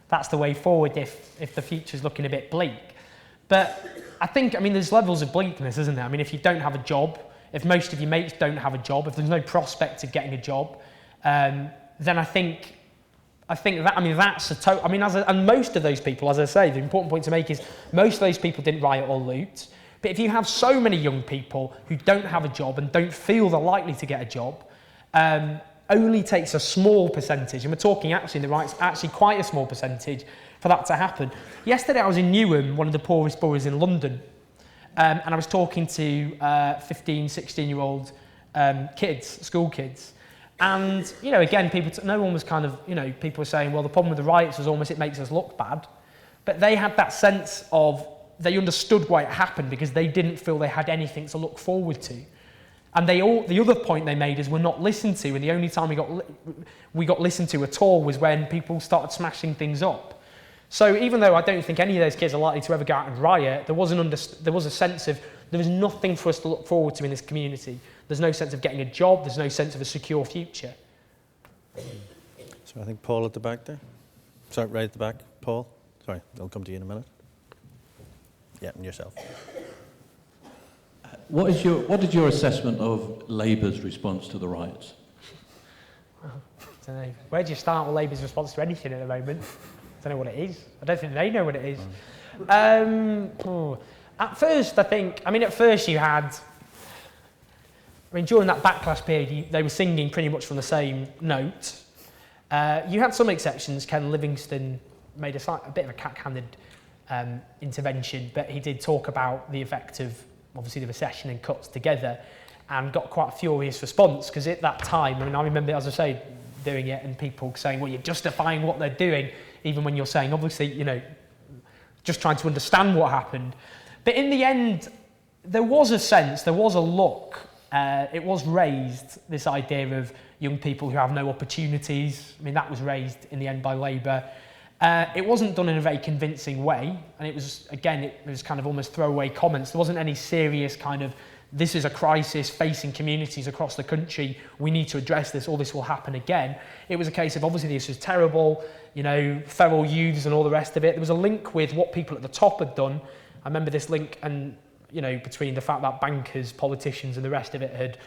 S2: that's the way forward if the future's looking a bit bleak. But I think, I mean, there's levels of bleakness, isn't there? I mean, if you don't have a job, if most of your mates don't have a job, if there's no prospect of getting a job, then I think that, I mean, that's a total, I mean, and most of those people, as I say, the important point to make is most of those people didn't riot or loot. But if you have so many young people who don't have a job and don't feel they're likely to get a job, only takes a small percentage, and we're talking actually in the riots, actually quite a small percentage for that to happen. Yesterday I was in Newham, one of the poorest boroughs in London, and I was talking to 15, 16-year-old kids, school kids. And, you know, again, no one was kind of, you know, people were saying, well, the problem with the riots was almost it makes us look bad. But they had that sense of, they understood why it happened because they didn't feel they had anything to look forward to. And the other point they made is we're not listened to, and the only time we got listened to at all was when people started smashing things up. So even though I don't think any of those kids are likely to ever go out and riot, there was a sense of there was nothing for us to look forward to in this community. There's no sense of getting a job. There's no sense of a secure future.
S1: So I think Paul at the back there. Sorry, right at the back. Paul. Sorry, I'll come to you in a minute. Yeah, and yourself.
S14: What is your assessment of Labour's response to the riots?
S2: Well, I don't know. Where do you start with Labour's response to anything at the moment? don't know what it is. I don't think they know what it is. At first, at first you had, during that backlash period, they were singing pretty much from the same note. You had some exceptions. Ken Livingstone made a bit of a cack-handed intervention, but he did talk about the effect of, obviously, the recession and cuts together, and got quite a furious response, because at that time, I remember, as I say, doing it, and people saying, well, you're justifying what they're doing, even when you're saying, obviously, just trying to understand what happened. But in the end, there was a sense, there was a look, it was raised, this idea of young people who have no opportunities. That was raised in the end by Labour. It wasn't done in a very convincing way, and it was kind of almost throwaway comments. There wasn't any serious kind of, this is a crisis facing communities across the country, we need to address this, or this will happen again. It was a case of, obviously, this was terrible, feral youths and all the rest of it. There was a link with what people at the top had done. I remember this link, and between the fact that bankers, politicians and the rest of it had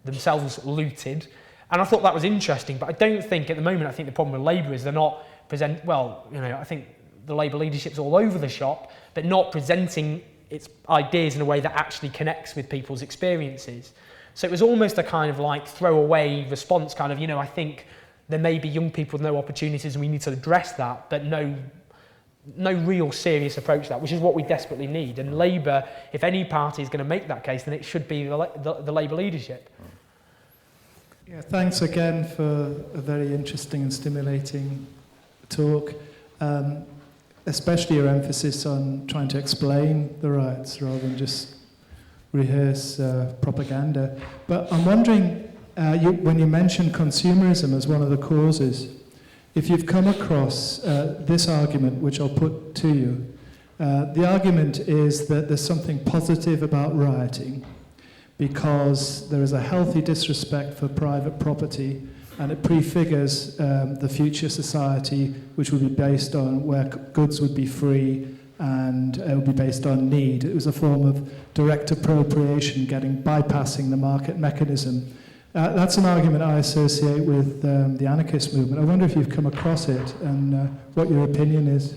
S2: themselves looted. And I thought that was interesting, but I don't think, at the moment, I think the problem with Labour is they're not I think the Labour leadership's all over the shop, but not presenting its ideas in a way that actually connects with people's experiences. So it was almost a kind of like throwaway response, kind of, I think there may be young people with no opportunities and we need to address that, but no real serious approach to that, which is what we desperately need. And Labour, if any party is going to make that case, then it should be the Labour leadership.
S15: Yeah, thanks again for a very interesting and stimulating talk, especially your emphasis on trying to explain the riots rather than just rehearse propaganda. But I'm wondering, when you mentioned consumerism as one of the causes, if you've come across this argument, which I'll put to you, the argument is that there's something positive about rioting because there is a healthy disrespect for private property, and it prefigures the future society, which would be based on where goods would be free and it would be based on need. It was a form of direct appropriation, bypassing the market mechanism. That's an argument I associate with the anarchist movement. I wonder if you've come across it and what your opinion is.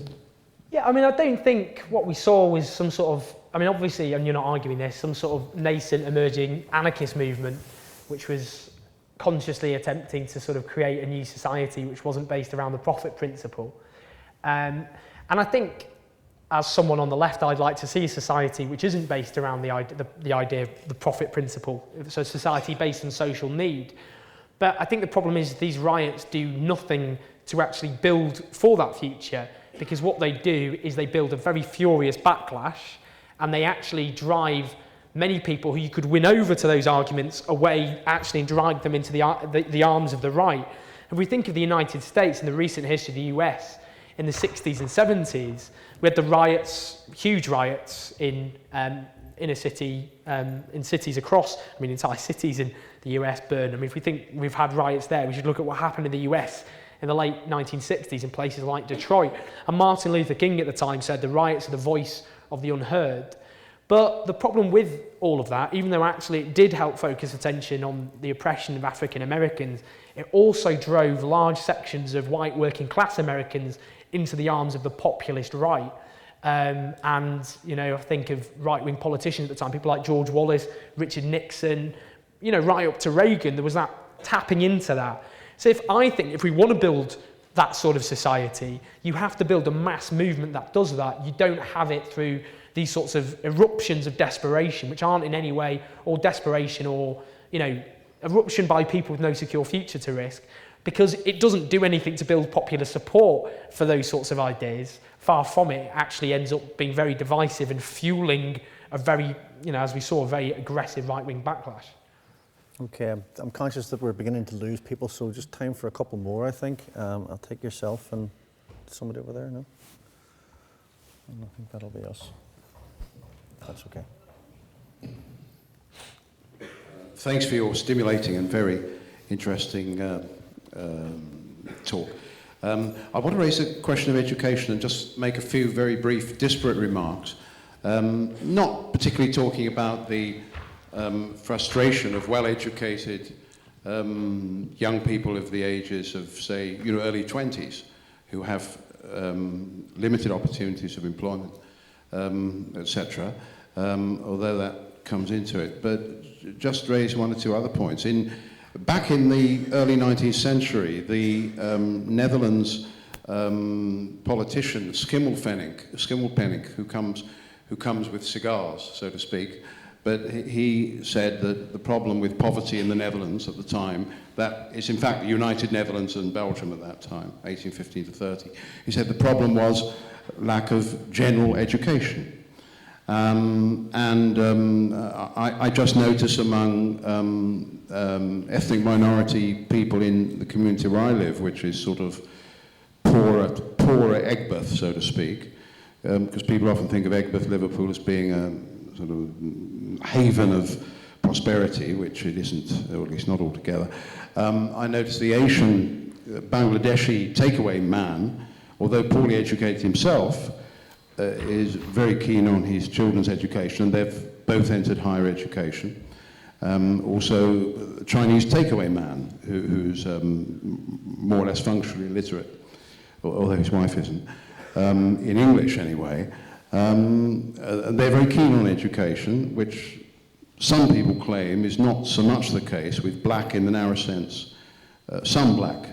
S2: Yeah, I don't think what we saw was some sort of, obviously, and you're not arguing this, some sort of nascent emerging anarchist movement, which was consciously attempting to sort of create a new society which wasn't based around the profit principle. And I think, as someone on the left, I'd like to see a society which isn't based around the idea of the profit principle, so a society based on social need. But I think the problem is these riots do nothing to actually build for that future, because what they do is they build a very furious backlash, and they actually drive many people who you could win over to those arguments away, actually, and drag them into the arms of the right. If we think of the United States and the recent history of the US in the 60s and 70s, we had the riots, huge riots in inner city, in cities across, entire cities in the US burned. If we think we've had riots there, we should look at what happened in the US in the late 1960s in places like Detroit. And Martin Luther King at the time said the riots are the voice of the unheard. But the problem with all of that, even though actually it did help focus attention on the oppression of African Americans, it also drove large sections of white working class Americans into the arms of the populist right. And, I think of right-wing politicians at the time, people like George Wallace, Richard Nixon, right up to Reagan, there was that tapping into that. So if we want to build that sort of society, you have to build a mass movement that does that. You don't have it through these sorts of eruptions of desperation, which aren't in any way, or desperation, or, eruption by people with no secure future to risk, because it doesn't do anything to build popular support for those sorts of ideas. Far from it, it actually ends up being very divisive and fueling a very, as we saw, a very aggressive right-wing backlash.
S1: Okay, I'm conscious that we're beginning to lose people, so just time for a couple more, I think. I'll take yourself and somebody over there, no? I think that'll be us. That's okay.
S16: Thanks for your stimulating and very interesting talk. I want to raise a question of education and just make a few very brief, disparate remarks. Not particularly talking about the frustration of well-educated young people of the ages of, say, early 20s, who have limited opportunities of employment, etc., although that comes into it. But just raise one or two other points. Back in the early 19th century, the Netherlands politician Schimmelpenninck, who comes with cigars, so to speak, but he said that the problem with poverty in the Netherlands at the time, that is in fact the United Netherlands and Belgium at that time, 1815 to 30, he said the problem was lack of general education. I just notice among ethnic minority people in the community where I live, which is sort of poorer Egbert, so to speak, because people often think of Egbert, Liverpool, as being a sort of haven of prosperity, which it isn't, or at least not altogether. I notice the Asian Bangladeshi takeaway man, although poorly educated himself, is very keen on his children's education, and they've both entered higher education. Also, a Chinese takeaway man who's more or less functionally illiterate, although his wife isn't, in English anyway. And they're very keen on education, which some people claim is not so much the case with black in the narrow sense, some black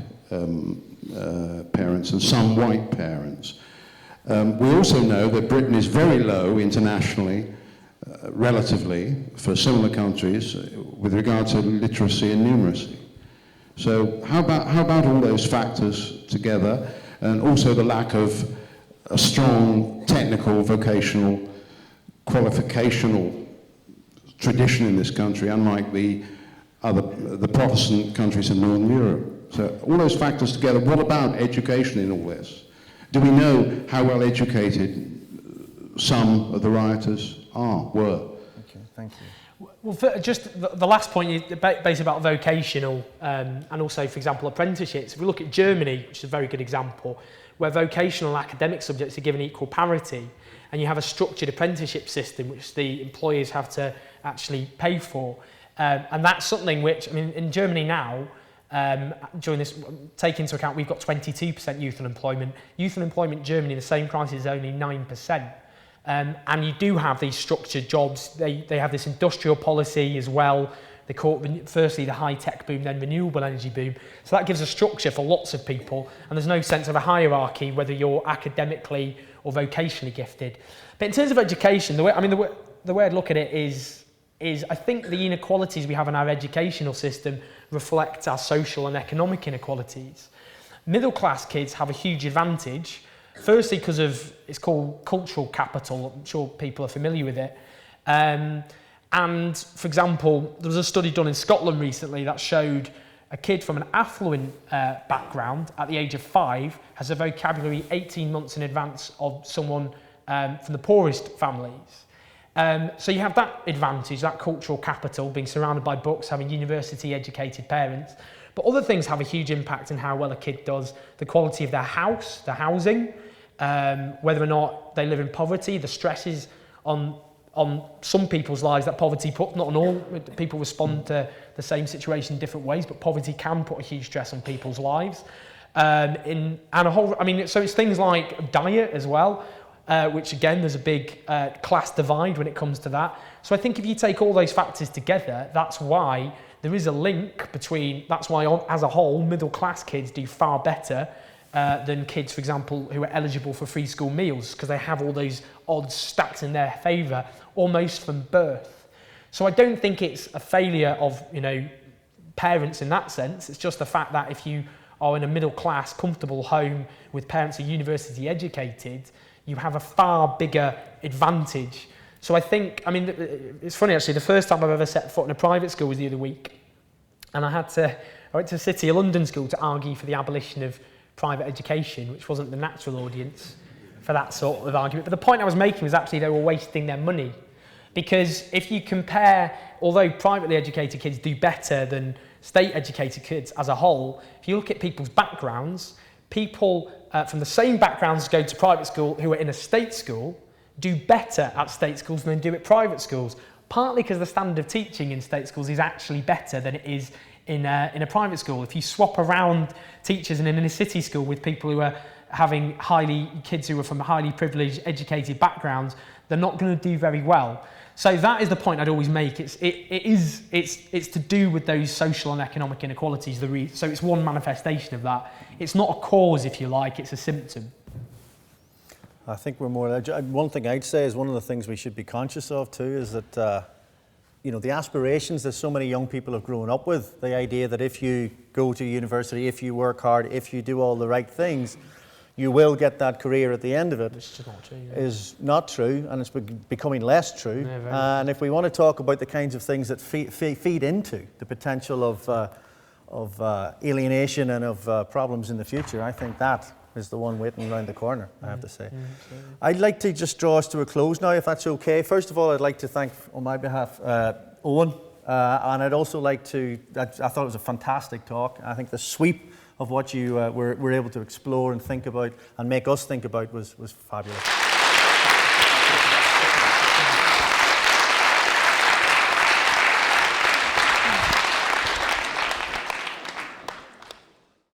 S16: parents and some white parents. We also know that Britain is very low internationally, relatively, for similar countries, with regard to literacy and numeracy. So how about all those factors together, and also the lack of a strong technical, vocational, qualificational tradition in this country, unlike the Protestant countries in Northern Europe? So all those factors together, what about education in all this? Do we know how well educated some of the rioters were?
S1: Okay, thank you.
S2: Well, just the last point, basically about vocational and also, for example, apprenticeships. If we look at Germany, which is a very good example, where vocational and academic subjects are given equal parity, and you have a structured apprenticeship system which the employers have to actually pay for. And that's something which, I mean, in Germany now, during this, take into account we've got 22% youth unemployment. Youth unemployment in Germany, the same crisis, is only 9%. And you do have these structured jobs. They have this industrial policy as well. They call it, firstly, the high-tech boom, then renewable energy boom. So that gives a structure for lots of people, and there's no sense of a hierarchy, whether you're academically or vocationally gifted. But in terms of education, the way I'd look at it is I think the inequalities we have in our educational system reflect our social and economic inequalities. Middle-class kids have a huge advantage, firstly because of, it's called cultural capital. I'm sure people are familiar with it. And, for example, there was a study done in Scotland recently that showed a kid from an affluent background at the age of 5 has a vocabulary 18 months in advance of someone from the poorest families. So you have that advantage, that cultural capital, being surrounded by books, having university-educated parents. But other things have a huge impact on how well a kid does. The quality of their house, the housing, whether or not they live in poverty, the stresses on some people's lives that poverty puts, not on all, people respond to the same situation in different ways, but poverty can put a huge stress on people's lives. So it's things like diet as well, which again, there's a big class divide when it comes to that. So I think if you take all those factors together, that's why there is a link between, that's why as a whole, middle class kids do far better than kids, for example, who are eligible for free school meals, because they have all those odds stacked in their favour almost from birth. So I don't think it's a failure of, parents in that sense. It's just the fact that if you are in a middle class, comfortable home with parents who are university educated, you have a far bigger advantage. So I think, it's funny actually, the first time I've ever set foot in a private school was the other week. And I went to City of London School to argue for the abolition of private education, which wasn't the natural audience for that sort of argument. But the point I was making was actually they were wasting their money. Because if you compare, although privately educated kids do better than state-educated kids as a whole, if you look at people's backgrounds, people from the same backgrounds go to private school who are in a state school do better at state schools than they do at private schools, partly because the standard of teaching in state schools is actually better than it is in a private school. If you swap around teachers in an inner city school with people who are having kids who are from highly privileged, educated backgrounds, they're not going to do very well. So that is the point I'd always make. It's to do with those social and economic inequalities. So it's one manifestation of that. It's not a cause, if you like, it's a symptom.
S1: I think we're more... One thing I'd say is one of the things we should be conscious of too is that, you know, the aspirations that so many young people have grown up with, the idea that if you go to university, if you work hard, if you do all the right things, you will get that career at the end of it, is not true, and it's becoming less true. And if we want to talk about the kinds of things that feed into the potential of alienation and of problems in the future, I think that is the one waiting around the corner, I have to say. I'd like to just draw us to a close now, if that's okay. First of all, I'd like to thank, on my behalf, Owen, and I'd also like to, I thought it was a fantastic talk. I think the sweep of what you were able to explore and think about and make us think about was fabulous.